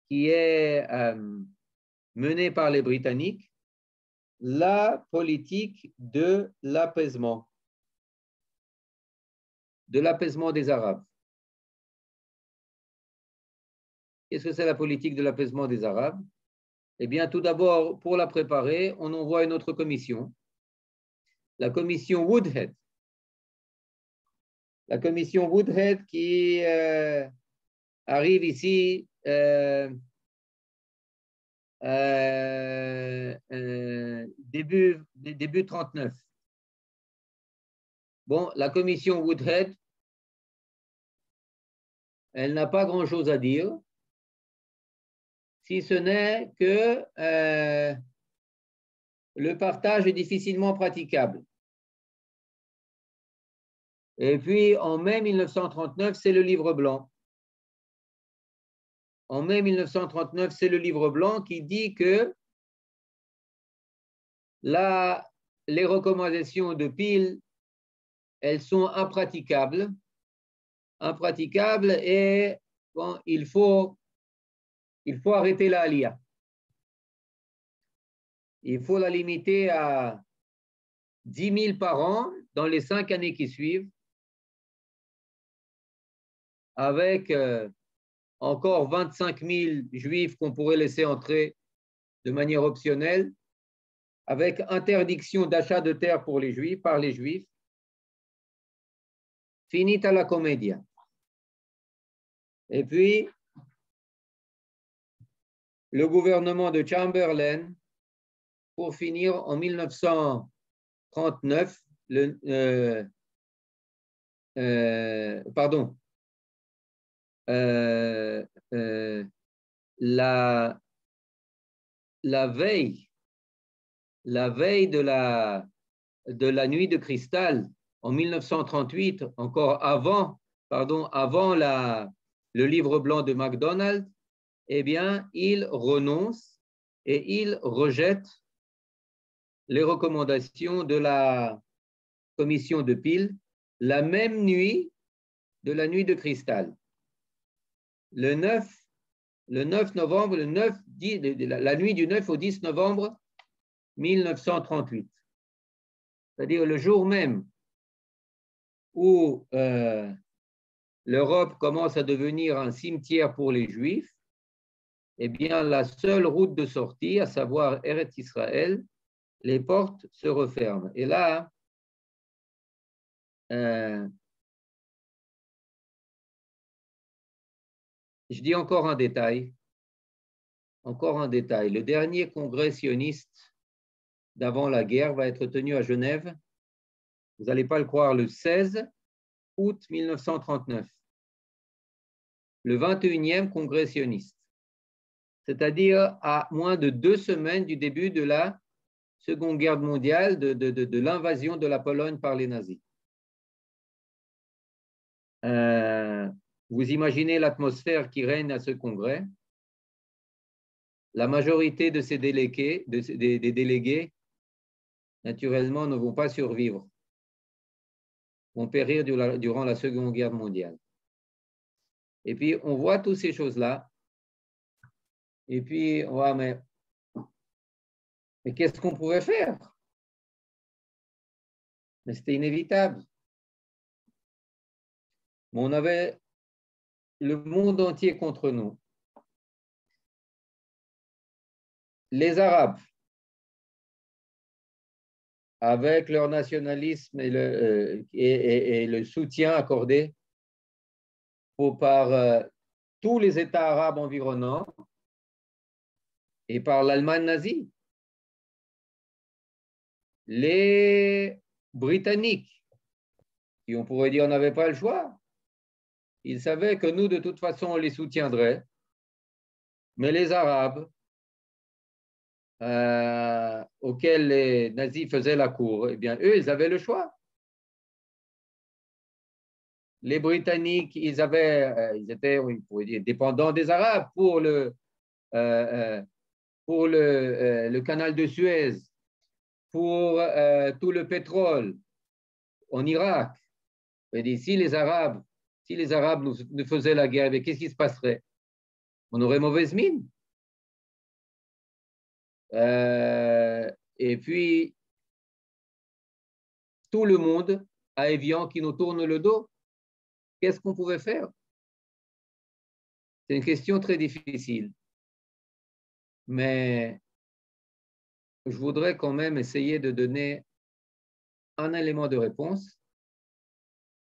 qui est menée par les Britanniques? La politique de l'apaisement des Arabes. Qu'est-ce que c'est la politique de l'apaisement des Arabes? Eh bien, tout d'abord, pour la préparer, on envoie une autre commission, la commission Woodhead. La commission Woodhead qui arrive ici début 39. Bon, la commission Woodhead, elle n'a pas grand-chose à dire, si ce n'est que le partage est difficilement praticable. Et puis, en mai 1939, c'est le livre blanc. En mai 1939, c'est le livre blanc qui dit que les recommandations de Peel, elles sont impraticables et bon, il faut arrêter la Aliyah. Il faut la limiter à 10 000 par an dans les 5 années qui suivent, avec encore 25 000 juifs qu'on pourrait laisser entrer de manière optionnelle, avec interdiction d'achat de terre pour les juifs, par les juifs. Finita la commedia. Et puis, le gouvernement de Chamberlain, pour finir en 1939, la veille de la nuit de cristal en 1938, encore avant le livre blanc de MacDonald, eh bien, il renonce et il rejette les recommandations de la commission de Peel la même nuit de la nuit de cristal. Le 9 le 9 novembre, la nuit du 9 au 10 novembre 1938. C'est-à-dire le jour même où l'Europe commence à devenir un cimetière pour les Juifs, eh bien, la seule route de sortie, à savoir Eretz Israël, les portes se referment. Et là, je dis encore un détail. Le dernier congrès sioniste d'avant la guerre va être tenu à Genève, vous n'allez pas le croire, le 16 août 1939. Le 21e congrès sioniste. C'est-à-dire à moins de 2 semaines du début de la Seconde Guerre mondiale, de l'invasion de la Pologne par les nazis. Vous imaginez l'atmosphère qui règne à ce congrès. La majorité de ces délégués, des délégués, naturellement, ne vont pas survivre, vont périr durant la Seconde Guerre mondiale. Et puis, on voit toutes ces choses-là. Et puis, on voit, mais qu'est-ce qu'on pouvait faire? Mais c'était inévitable. Mais on avait le monde entier contre nous. Les Arabes, avec leur nationalisme et le soutien accordé par tous les États arabes environnants et par l'Allemagne nazie. Les Britanniques, qui on pourrait dire n'avaient pas le choix, ils savaient que nous, de toute façon, on les soutiendrait. Mais les Arabes, auxquels les nazis faisaient la cour, eh bien, eux, ils avaient le choix. Les Britanniques, ils étaient, on pourrait dire, dépendants des Arabes pour le canal de Suez, pour tout le pétrole en Irak. Et si les Arabes nous faisaient la guerre, qu'est-ce qui se passerait? On aurait mauvaise mine. Et puis, tout le monde à Évian qui nous tourne le dos. Qu'est-ce qu'on pouvait faire? C'est une question très difficile. Mais je voudrais quand même essayer de donner un élément de réponse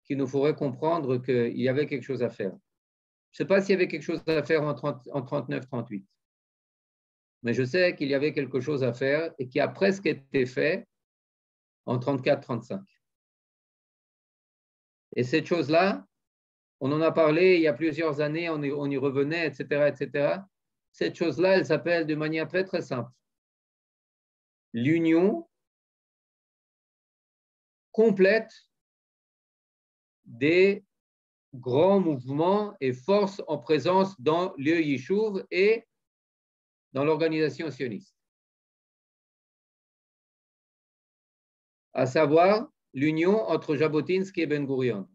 qui nous ferait comprendre qu'il y avait quelque chose à faire. Je ne sais pas s'il y avait quelque chose à faire en 39-38, mais je sais qu'il y avait quelque chose à faire et qui a presque été fait en 34-35. Et cette chose-là, on en a parlé il y a plusieurs années, on y revenait, etc., etc. Cette chose-là, elle s'appelle de manière très, très simple l'union complète des grands mouvements et forces en présence dans le Yishuv et dans l'organisation sioniste. À savoir l'union entre Jabotinsky et Ben-Gurion.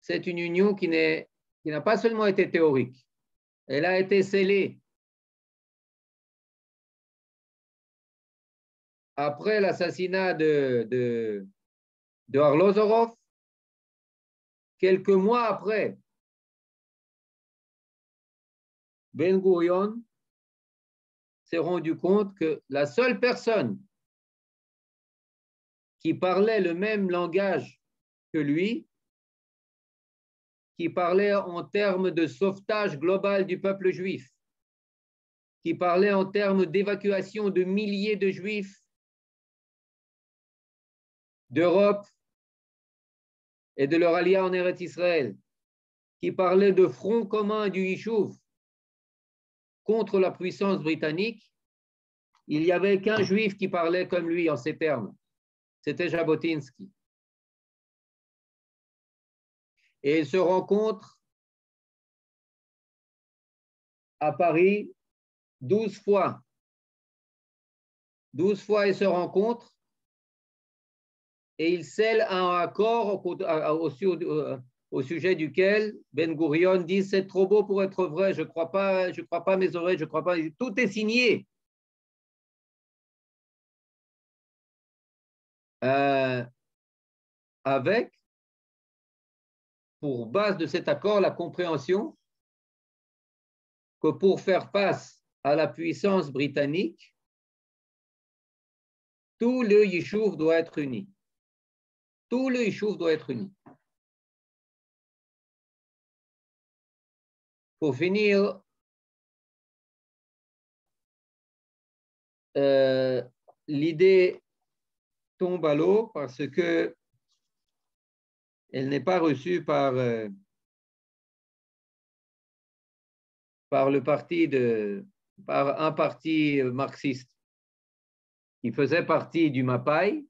C'est une union qui n'a pas seulement été théorique, elle a été scellée. Après l'assassinat de Arlozorov, quelques mois après, Ben-Gurion s'est rendu compte que la seule personne qui parlait le même langage que lui, qui parlait en termes de sauvetage global du peuple juif, qui parlait en termes d'évacuation de milliers de juifs d'Europe et de leur allié en Eretz Israël, qui parlait de front commun du Yishuv contre la puissance britannique, il n'y avait qu'un juif qui parlait comme lui en ces termes. C'était Jabotinsky. Et ils se rencontrent à Paris 12 fois. 12 fois, ils se rencontrent et ils scellent un accord au sujet duquel Ben Gurion dit c'est trop beau pour être vrai, je crois pas à mes oreilles, je crois pas. Tout est signé. Avec, pour base de cet accord, la compréhension que pour faire face à la puissance britannique, tout le Yishuv doit être uni. Tout le Yishuv doit être uni. Pour finir, l'idée tombe à l'eau parce que elle n'est pas reçue par un parti marxiste qui faisait partie du Mapai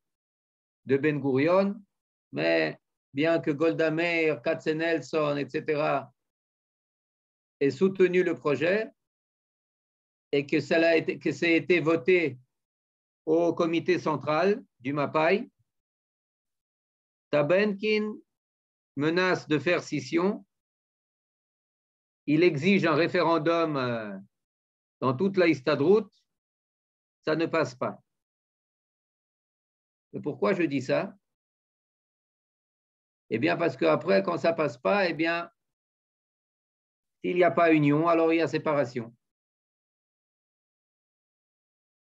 de Ben Gurion, mais bien que Golda Meir, Katzenelson, etc., aient soutenu le projet et que ça a été voté au comité central du Mapai, Tabenkin menace de faire scission. Il exige un référendum dans toute la Histadrout. Ça ne passe pas. Et pourquoi je dis ça? Eh bien, parce qu'après, quand ça ne passe pas, eh bien, s'il n'y a pas union, alors il y a séparation.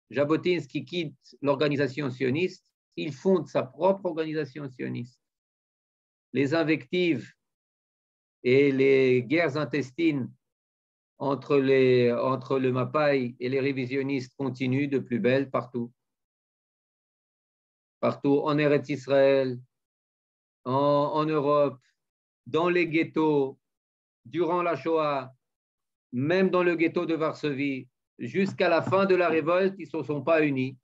Jabotinsky quitte l'organisation sioniste, il fonde sa propre organisation sioniste. Les invectives et les guerres intestines entre le Mapai et les révisionnistes continuent de plus belle partout. Partout, en Eretz Israël, en Europe, dans les ghettos, durant la Shoah, même dans le ghetto de Varsovie, jusqu'à la fin de la révolte, ils ne se sont pas unis.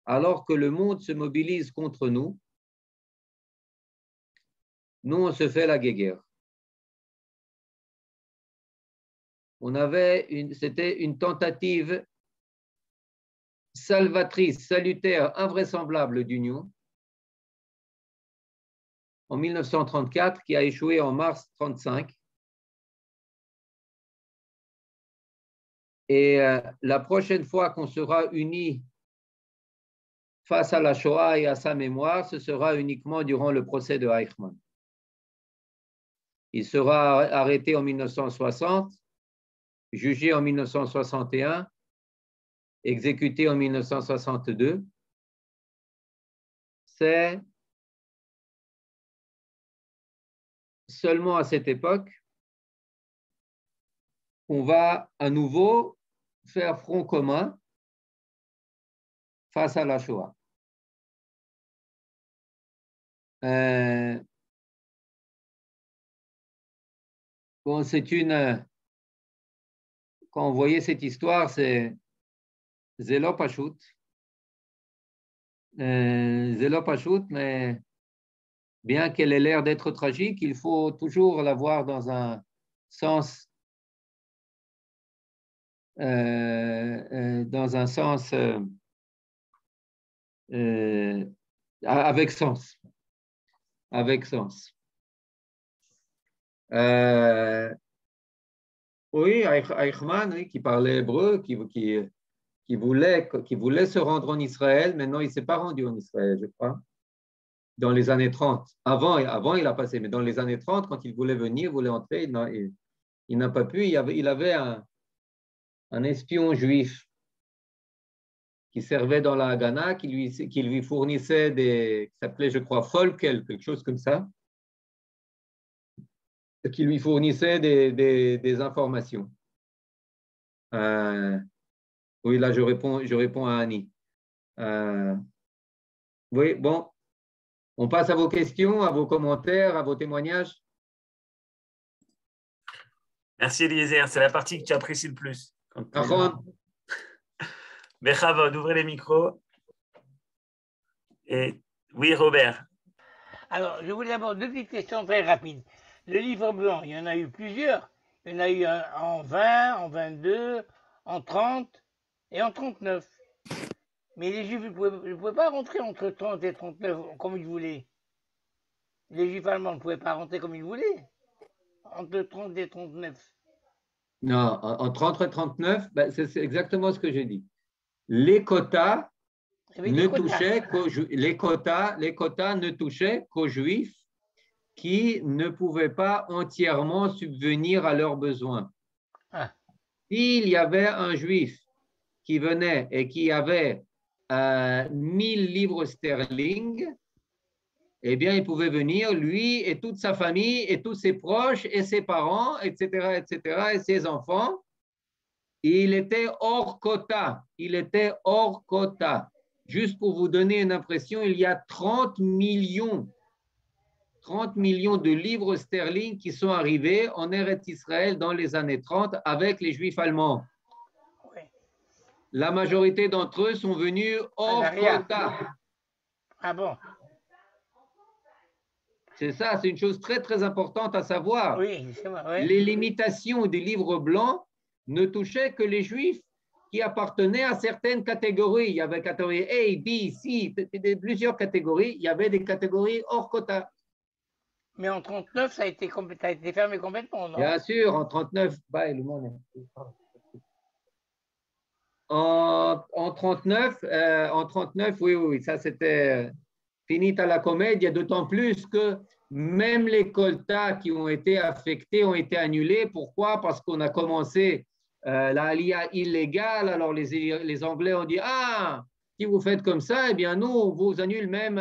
Alors que le monde se mobilise contre nous, nous, on se fait la guéguerre. C'était une tentative salvatrice, salutaire, invraisemblable d'union en 1934 qui a échoué en mars 1935. Et la prochaine fois qu'on sera unis face à la Shoah et à sa mémoire, ce sera uniquement durant le procès de Eichmann. Il sera arrêté en 1960, jugé en 1961, exécuté en 1962. C'est seulement à cette époque qu'on va à nouveau faire front commun face à la Shoah. Bon, quand vous voyez cette histoire, c'est Zelo Pashut. Zelo Pashut, mais bien qu'elle ait l'air d'être tragique, il faut toujours la voir dans un sens, avec sens. Avec sens. Oui, Eichmann, oui, qui parlait hébreu, qui voulait se rendre en Israël. Maintenant, il ne s'est pas rendu en Israël, je crois, dans les années 30. Avant, il a passé, mais dans les années 30, quand il voulait venir, il voulait entrer, il n'a pas pu. Il avait un espion juif qui servait dans la Haganah, qui lui fournissait qui s'appelait, je crois, Folkel, quelque chose comme ça, qui lui fournissait des informations. Oui, là, je réponds à Annie. Oui, bon, on passe à vos questions, à vos commentaires, à vos témoignages. Merci Eliezer, c'est la partie que tu apprécies le plus. Bechavod, ouvrez les micros. Et oui, Robert. Alors, je voulais d'abord deux petites questions très rapides. Le livre blanc, il y en a eu plusieurs. Il y en a eu un en 20, en 22, en 30 et en 39. Mais les Juifs ne pouvaient pas rentrer entre 30 et 39 comme ils voulaient. Les Juifs allemands ne pouvaient pas rentrer comme ils voulaient entre 30 et 39. Non, en 30 et 39, ben, c'est exactement ce que j'ai dit. Les quotas ne touchaient les quotas ne touchaient qu'aux Juifs qui ne pouvaient pas entièrement subvenir à leurs besoins. Ah. S'il y avait un Juif qui venait et qui avait 1000 livres sterling, eh bien, il pouvait venir, lui et toute sa famille et tous ses proches et ses parents, etc., et ses enfants. Il était hors quota. Il était hors quota. Juste pour vous donner une impression, il y a 30 millions de livres sterling qui sont arrivés en Eretz Israël dans les années 30 avec les Juifs allemands. Oui. La majorité d'entre eux sont venus hors quota. Ah bon? C'est ça, c'est une chose très, très importante à savoir. Oui, c'est vrai. Oui. Les limitations des livres blancs ne touchaient que les Juifs qui appartenaient à certaines catégories. Il y avait catégorie A, B, C, plusieurs catégories. Il y avait des catégories hors quota. Mais en 39, ça a été fermé complètement, non? Bien sûr, en 39, en 39, oui, ça c'était finita la comédie, d'autant plus que même les quotas qui ont été affectés ont été annulés. Pourquoi? Parce qu'on a commencé la alia illégale. Alors les Anglais ont dit, ah, si vous faites comme ça, eh bien nous, on vous annule même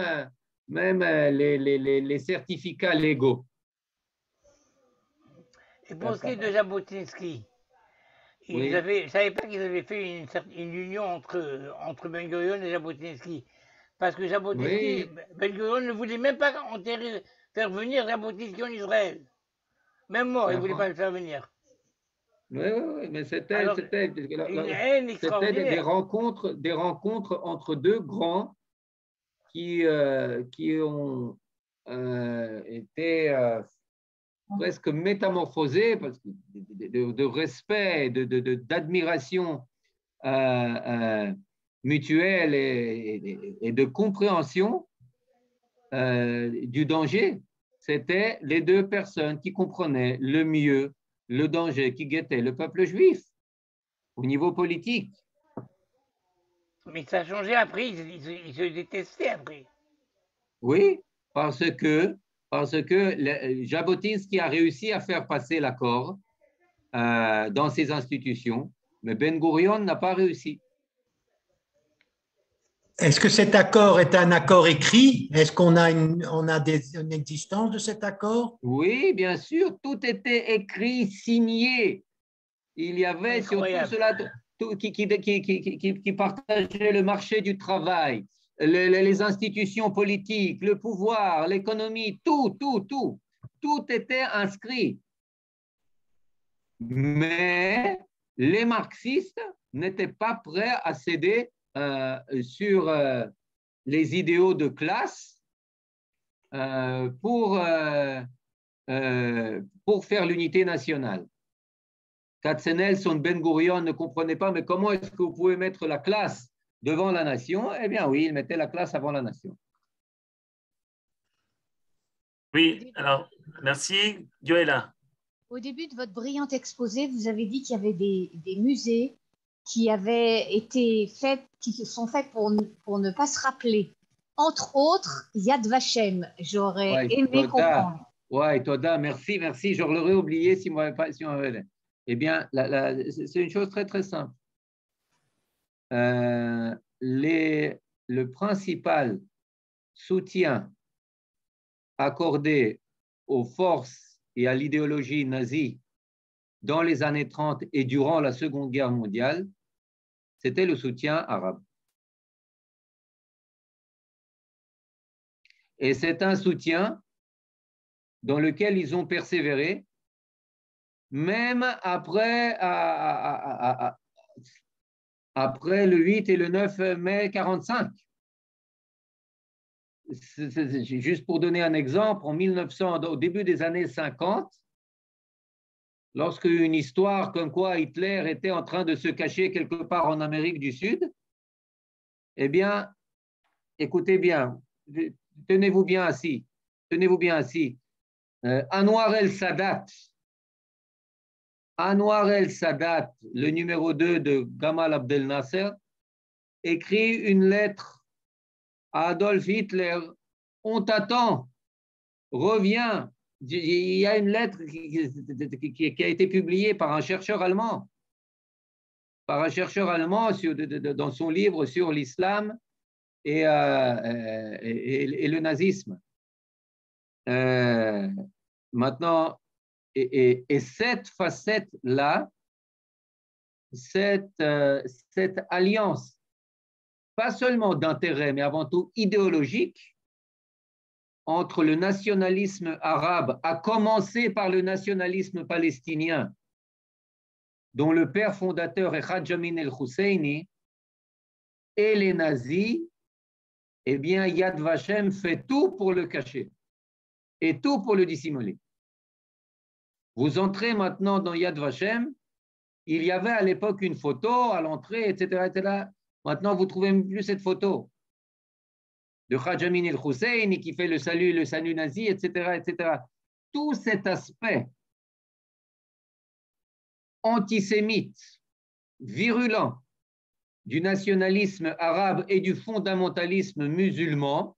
les certificats légaux. Et pour ce qui est de Jabotinsky, je ne savais pas qu'ils avaient fait une union entre Ben Gurion et Jabotinsky. Parce que Jabotinsky, Ben Gurion ne voulait même pas faire venir Jabotinsky en Israël. Même mort, il ne voulait pas le faire venir. Oui, mais c'était des rencontres entre deux grands qui ont été presque métamorphosés parce que de respect, d'admiration mutuelle et de compréhension du danger. C'était les deux personnes qui comprenaient le mieux le danger qui guettait le peuple juif au niveau politique. Mais ça a changé après, ils se détestaient après. Oui, parce que Jabotinsky a réussi à faire passer l'accord dans ses institutions, mais Ben Gurion n'a pas réussi. Est-ce que cet accord est un accord écrit? Est-ce qu'on a une existence de cet accord? Oui, bien sûr, tout était écrit, signé. Il y avait surtout cela qui partageait le marché du travail, les institutions politiques, le pouvoir, l'économie, tout était inscrit. Mais les marxistes n'étaient pas prêts à céder sur les idéaux de classe pour faire l'unité nationale. Katzenelson, Ben Gurion ne comprenaient pas, mais comment est-ce que vous pouvez mettre la classe devant la nation? Eh bien oui, ils mettaient la classe avant la nation. Oui, alors, merci. Yoela. Au début de votre brillant exposé, vous avez dit qu'il y avait des musées qui avaient été faits, qui sont faits pour ne pas se rappeler. Entre autres, Yad Vashem. J'aurais aimé comprendre. Oui, Toda, merci. Je l'aurais oublié si on m'avait. Eh bien, c'est une chose très, très simple. Le principal soutien accordé aux forces et à l'idéologie nazie dans les années 30 et durant la Seconde Guerre mondiale, c'était le soutien arabe. Et c'est un soutien dans lequel ils ont persévéré, même après le 8 et le 9 mai 1945. Juste pour donner un exemple, en 1900, au début des années 50, lorsque une histoire comme quoi Hitler était en train de se cacher quelque part en Amérique du Sud, eh bien, écoutez bien, tenez-vous bien assis. tenez-vous bien assis, Anwar el-Sadat. Anwar el-Sadat, le numéro 2 de Gamal Abdel Nasser, écrit une lettre à Adolf Hitler. On t'attend, reviens. Il y a une lettre qui a été publiée par un chercheur allemand. Dans son livre sur l'islam et le nazisme. Maintenant, et cette facette-là, cette alliance, pas seulement d'intérêt, mais avant tout idéologique, entre le nationalisme arabe, à commencer par le nationalisme palestinien, dont le père fondateur est Hadj Amin el-Husseini, et les nazis, eh bien, Yad Vashem fait tout pour le cacher et tout pour le dissimuler. Vous entrez maintenant dans Yad Vashem, il y avait à l'époque une photo à l'entrée, etc., etc. Maintenant, vous ne trouvez même plus cette photo de Hadj Amin el-Husseini qui fait le salut nazi, etc., etc. Tout cet aspect antisémite, virulent du nationalisme arabe et du fondamentalisme musulman,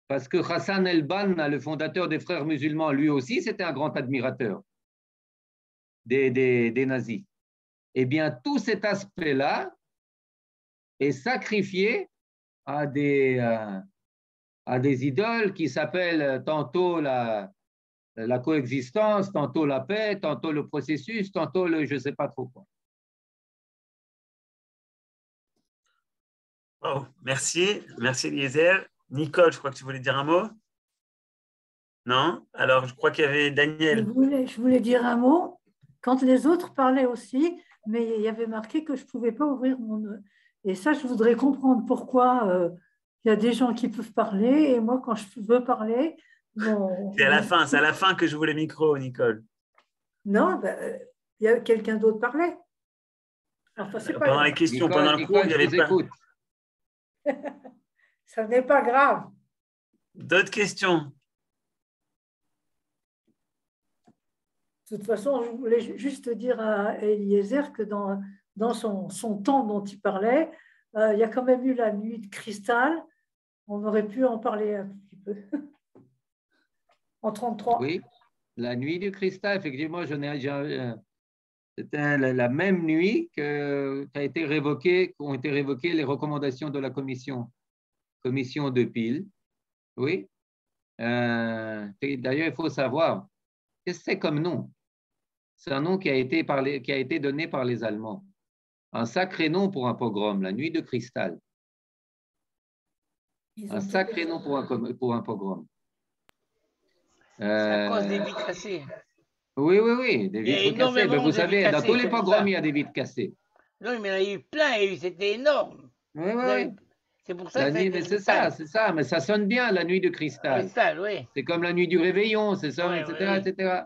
parce que Hassan el-Banna, le fondateur des frères musulmans, lui aussi, c'était un grand admirateur des nazis. Eh bien, tout cet aspect-là est sacrifié à des idoles qui s'appellent tantôt la coexistence, tantôt la paix, tantôt le processus, tantôt le je ne sais pas trop quoi. Oh, merci Eliezer. Nicole, je crois que tu voulais dire un mot? Non? Alors, je crois qu'il y avait Daniel. Je voulais dire un mot. Quand les autres parlaient aussi, mais il y avait marqué que je ne pouvais pas ouvrir mon... Et ça, je voudrais comprendre pourquoi il y a des gens qui peuvent parler et moi, quand je veux parler... C'est à la fin que j'ouvre le micro, Nicole. Non, il y a quelqu'un d'autre parlait. Enfin, pendant les questions, Nicole, pendant le cours, il y avait pas... Ça n'est pas grave. D'autres questions? De toute façon, je voulais juste dire à Eliezer que dans son temps dont il parlait, il y a quand même eu la nuit de cristal. On aurait pu en parler un petit peu. En 1933. Oui, la nuit du cristal, effectivement, c'était la même nuit qu'ont été révoquées les recommandations de la commission de Peel. Oui. D'ailleurs, il faut savoir, qu'est-ce que c'est comme nom? C'est un nom qui a été donné par les Allemands. Un sacré nom pour un pogrom, la nuit de cristal. Un sacré nom pour un pogrom. C'est à cause des vitres cassées. Oui, des vitres cassées. Mais vous savez, dans tous les pogroms, il y a des vitres cassées. Non, mais il y en a eu plein, c'était énorme. Oui. C'est pour ça que c'est ça, mais ça sonne bien, la nuit de cristal. Cristal, oui. C'est comme la nuit du réveillon, c'est ça, etc.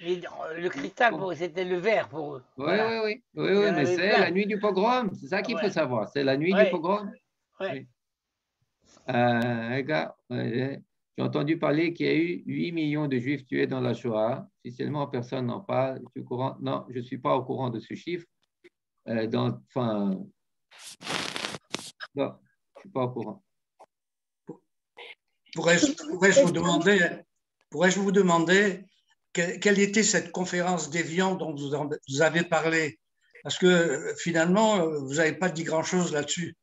Et le cristal, c'était le verre pour eux. Oui, mais c'est la nuit du pogrom, c'est ça qu'il faut savoir, c'est la nuit du pogrom. Oui. Regarde, j'ai entendu parler qu'il y a eu 8 millions de Juifs tués dans la Shoah. Officiellement, personne n'en parle. Tu es au courant? Non, je ne suis pas au courant de ce chiffre. Non, je ne suis pas au courant. Pourrais-je vous demander quelle était cette conférence d'Évian dont vous avez parlé? Parce que finalement, vous n'avez pas dit grand-chose là-dessus.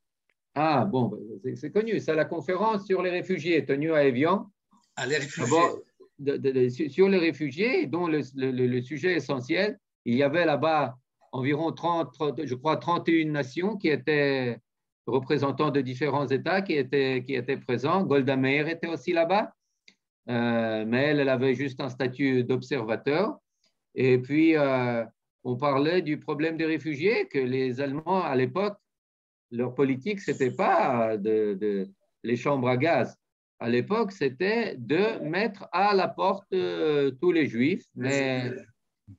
Ah, bon, c'est connu. C'est la conférence sur les réfugiés tenue à Évian. Ah, les réfugiés. Sur les réfugiés, dont le sujet essentiel, il y avait là-bas environ 31 nations qui étaient représentants de différents États qui étaient présents. Golda Meir était aussi là-bas, mais elle avait juste un statut d'observateur. Et puis, on parlait du problème des réfugiés, que les Allemands, à l'époque, leur politique, ce n'était pas les chambres à gaz. À l'époque, c'était de mettre à la porte tous les Juifs, mais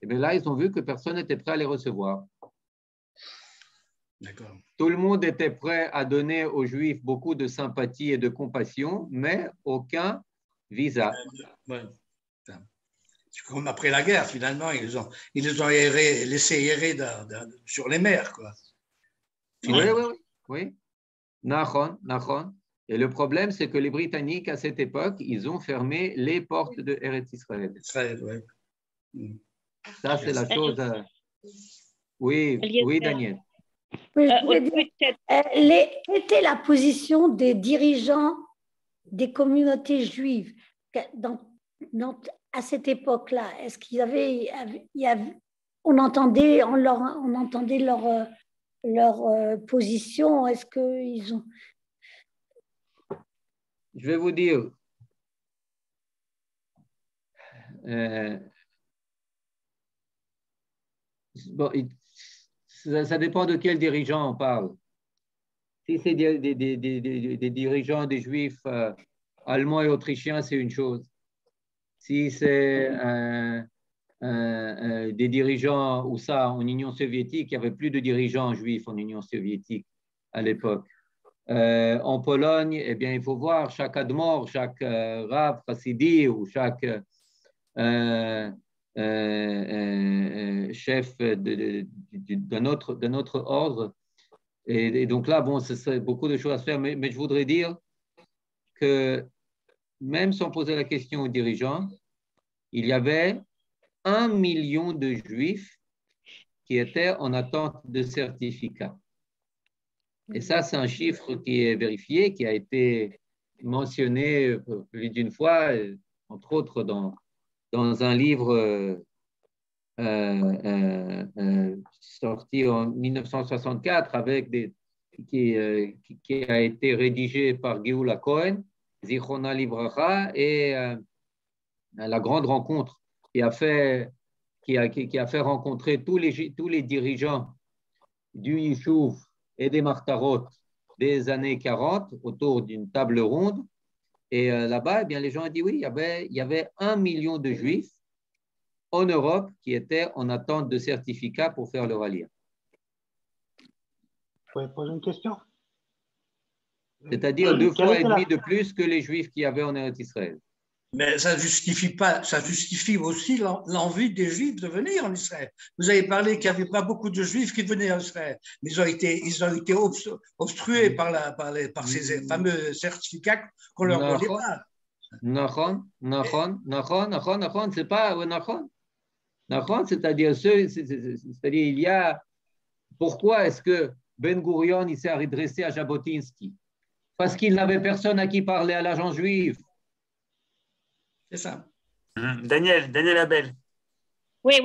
là, ils ont vu que personne n'était prêt à les recevoir. D'accord. Tout le monde était prêt à donner aux Juifs beaucoup de sympathie et de compassion, mais aucun visa. Ouais. C'est comme après la guerre, finalement, ils les ont laissés errer sur les mers, quoi. Oui. Nahon. Et le problème, c'est que les Britanniques, à cette époque, ils ont fermé les portes de Eretz Israël. Ça, c'est la chose. Oui, Daniel. Oui, je voulais dire, quelle était la position des dirigeants des communautés juives à cette époque-là? Est-ce qu'il y avait, on entendait leur position? Est-ce qu'ils ont... Je vais vous dire, ça dépend de quel dirigeant on parle. Si c'est des dirigeants des Juifs allemands et autrichiens, c'est une chose. Si c'est des dirigeants ou ça en Union soviétique, il n'y avait plus de dirigeants juifs en Union soviétique à l'époque. En Pologne, eh bien, il faut voir chaque admor, chaque rav chassidi ou chaque chef d'un autre ordre. Et donc là, bon, ce serait beaucoup de choses à faire, mais je voudrais dire que même sans poser la question aux dirigeants, il y avait 1 million de Juifs qui étaient en attente de certificat. Et ça, c'est un chiffre qui est vérifié, qui a été mentionné plus d'une fois, entre autres dans un livre sorti en 1964 qui a été rédigé par Géoula Cohen, Zichrona Livracha, et la grande rencontre qui a fait rencontrer tous les dirigeants du Yishuv et des Martarot des années 40 autour d'une table ronde. Et là-bas, eh bien, les gens ont dit oui, il y avait 1 million de Juifs en Europe qui étaient en attente de certificat pour faire leur aliyah. Vous pouvez poser une question? C'est-à-dire 2 fois et demi de plus que les Juifs qu'il y avait en Eretz Israël. Mais ça justifie aussi l'envie des Juifs de venir en Israël. Vous avez parlé qu'il n'y avait pas beaucoup de Juifs qui venaient en Israël, mais ils ont été obstrués par ces fameux certificats qu'on leur donnait pas. Nachon, c'est pas Nachon, c'est-à-dire il y a. Pourquoi est-ce que Ben Gurion il s'est adressé à Jabotinsky? Parce qu'il n'avait personne à qui parler à l'agent juif. C'est ça. Daniel Abel. Oui.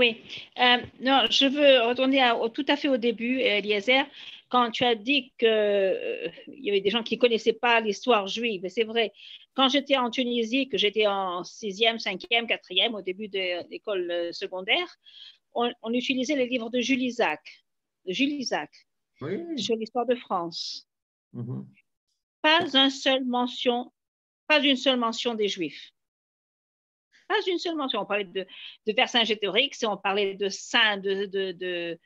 Non, je veux retourner tout à fait au début, Eliezer, quand tu as dit qu'il y avait des gens qui ne connaissaient pas l'histoire juive. Et c'est vrai, quand j'étais en Tunisie, que j'étais en 6e, 5e, 4e, au début de l'école secondaire, on utilisait les livres de Jules Isaac, sur l'histoire de France. Mm-hmm. Pas une seule mention des Juifs. Pas une seule mention. On parlait de Vercingétorix, on parlait de saints, de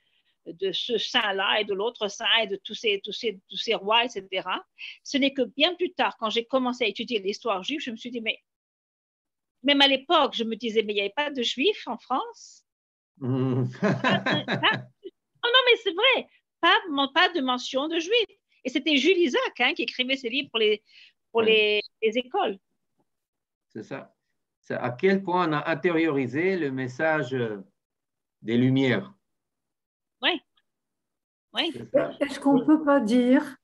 ce saint-là et de l'autre saint et de tous ces rois, etc. Ce n'est que bien plus tard, quand j'ai commencé à étudier l'histoire juive, je me suis dit, mais même à l'époque, je me disais, mais il n'y avait pas de Juifs en France. Non, mais c'est vrai, pas de mention de Juifs. Et c'était Jules Isaac qui écrivait ces livres pour les écoles. C'est ça. C'est à quel point on a intériorisé le message des Lumières. Oui. Est-ce qu'on ne peut pas dire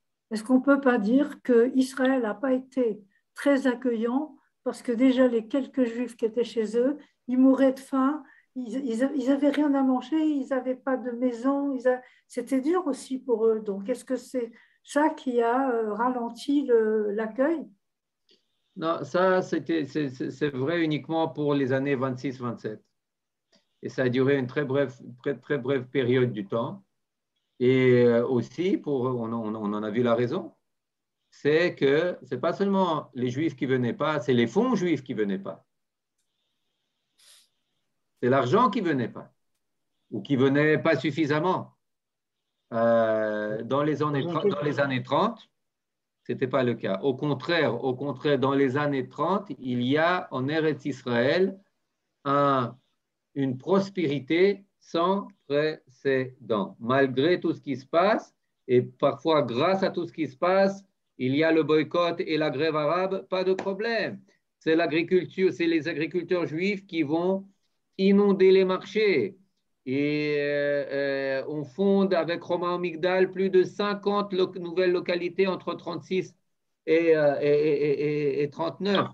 que Israël n'a pas été très accueillant parce que déjà les quelques Juifs qui étaient chez eux, ils mouraient de faim, ils n'avaient rien à manger, ils n'avaient pas de maison, c'était dur aussi pour eux. Donc, est-ce que c'est ça qui a ralenti l'accueil? Non, ça, c'est vrai uniquement pour les années 26-27. Et ça a duré une très brève période du temps. Et aussi, on en a vu la raison, c'est que ce n'est pas seulement les Juifs qui ne venaient pas, c'est les fonds juifs qui ne venaient pas. C'est l'argent qui ne venait pas, ou qui ne venait pas suffisamment. Dans les années 30, ce n'était pas le cas. Au contraire, dans les années 30, il y a en Eretz Israël une prospérité sans précédent. Malgré tout ce qui se passe, et parfois grâce à tout ce qui se passe, il y a le boycott et la grève arabe, pas de problème. C'est l'agriculture, c'est les agriculteurs juifs qui vont inonder les marchés. Et on fonde avec Romain Migdal plus de 50 nouvelles localités entre 36 et 39.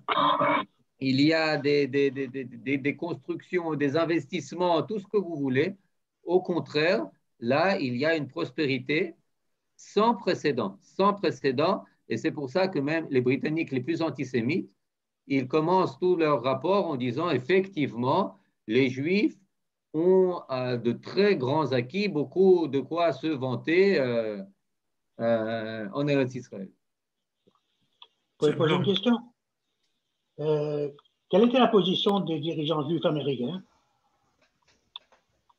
Il y a des constructions, des investissements, tout ce que vous voulez. Au contraire, là, il y a une prospérité sans précédent, sans précédent. Et c'est pour ça que même les Britanniques les plus antisémites, ils commencent tous leurs rapports en disant effectivement, les Juifs ont de très grands acquis, beaucoup de quoi se vanter en Eretz Israël. Vous pouvez poser une question? Quelle était la position des dirigeants juifs américains?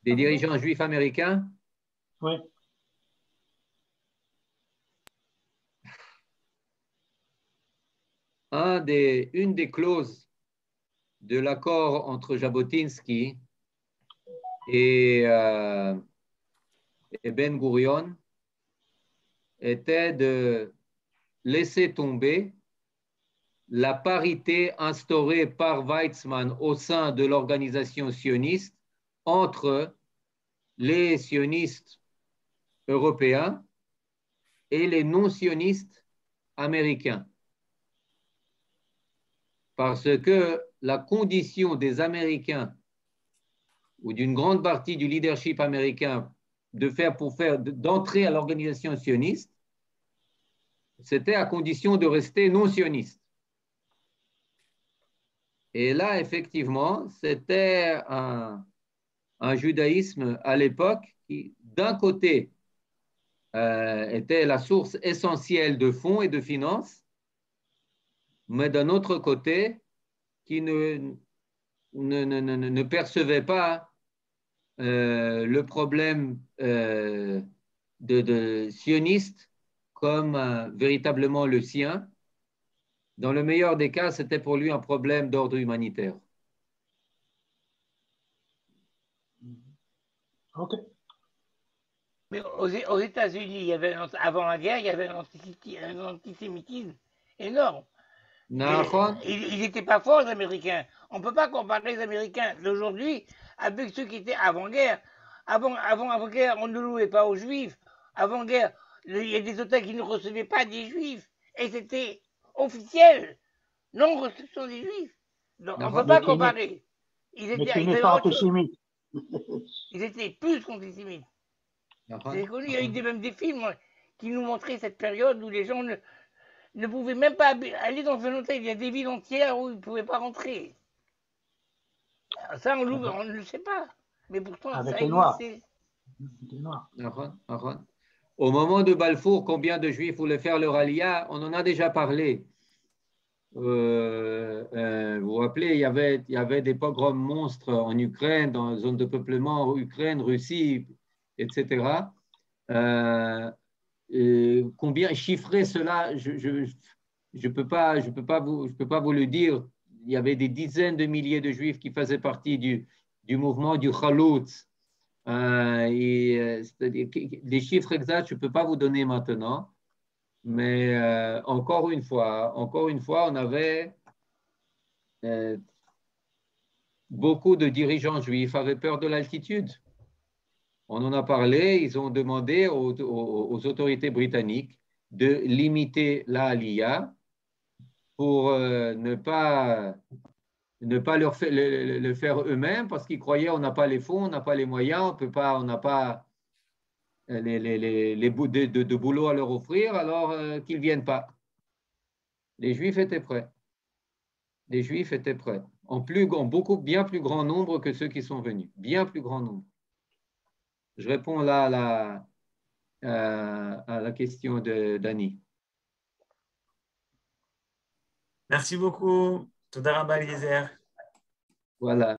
Des dirigeants juifs américains? Oui. Une des clauses de l'accord entre Jabotinsky et Ben Gurion était de laisser tomber la parité instaurée par Weizmann au sein de l'organisation sioniste entre les sionistes européens et les non-sionistes américains. Parce que la condition des Américains ou d'une grande partie du leadership américain d'entrer à l'organisation sioniste, c'était à condition de rester non-sioniste. Et là, effectivement, c'était un judaïsme à l'époque qui, d'un côté, était la source essentielle de fonds et de finances, mais d'un autre côté, qui ne percevait pas le problème de sioniste comme véritablement le sien. Dans le meilleur des cas, c'était pour lui un problème d'ordre humanitaire. OK. Mais aux États-Unis, avant la guerre, il y avait un antisémitisme énorme. Ils n'étaient pas forts, les Américains. On ne peut pas comparer les Américains d'aujourd'hui avec ceux qui étaient avant-guerre. Avant-guerre, on ne louait pas aux Juifs. Avant-guerre, il y a des hôtels qui ne recevaient pas des Juifs. Et c'était officiel. Non-restriction des Juifs. Donc, on ne peut pas comparer. Ils étaient plus qu'antisémites. J'ai connu, il y a eu même des films qui nous montraient cette période où les gens ne pouvaient même pas aller dans un hôtel. Il y a des villes entières où ils ne pouvaient pas rentrer. Ça, on ne le sait pas. Mais pourtant, avec ça les Noirs. Au moment de Balfour, combien de Juifs voulaient faire leur aliyah? On en a déjà parlé. Vous vous rappelez, il y avait des pogroms monstres en Ukraine, dans la zone de peuplement, Ukraine, Russie, etc. Combien chiffrer cela, je peux pas vous le dire. Il y avait des dizaines de milliers de Juifs qui faisaient partie du mouvement du Chaloutz. Les chiffres exacts, je ne peux pas vous donner maintenant. Mais encore une fois, on avait beaucoup de dirigeants juifs avaient peur de l'altitude. On en a parlé, ils ont demandé aux autorités britanniques de limiter la aliyah pour ne pas le faire eux-mêmes parce qu'ils croyaient on n'a pas les fonds, on n'a pas les moyens, on n'a pas les bouts de boulot à leur offrir, alors qu'ils ne viennent pas. Les Juifs étaient prêts. Les Juifs étaient prêts. Bien plus grand nombre que ceux qui sont venus. Bien plus grand nombre. Je réponds là à la question d'Annie. Merci beaucoup. Toda Rabba Eliezer. Voilà.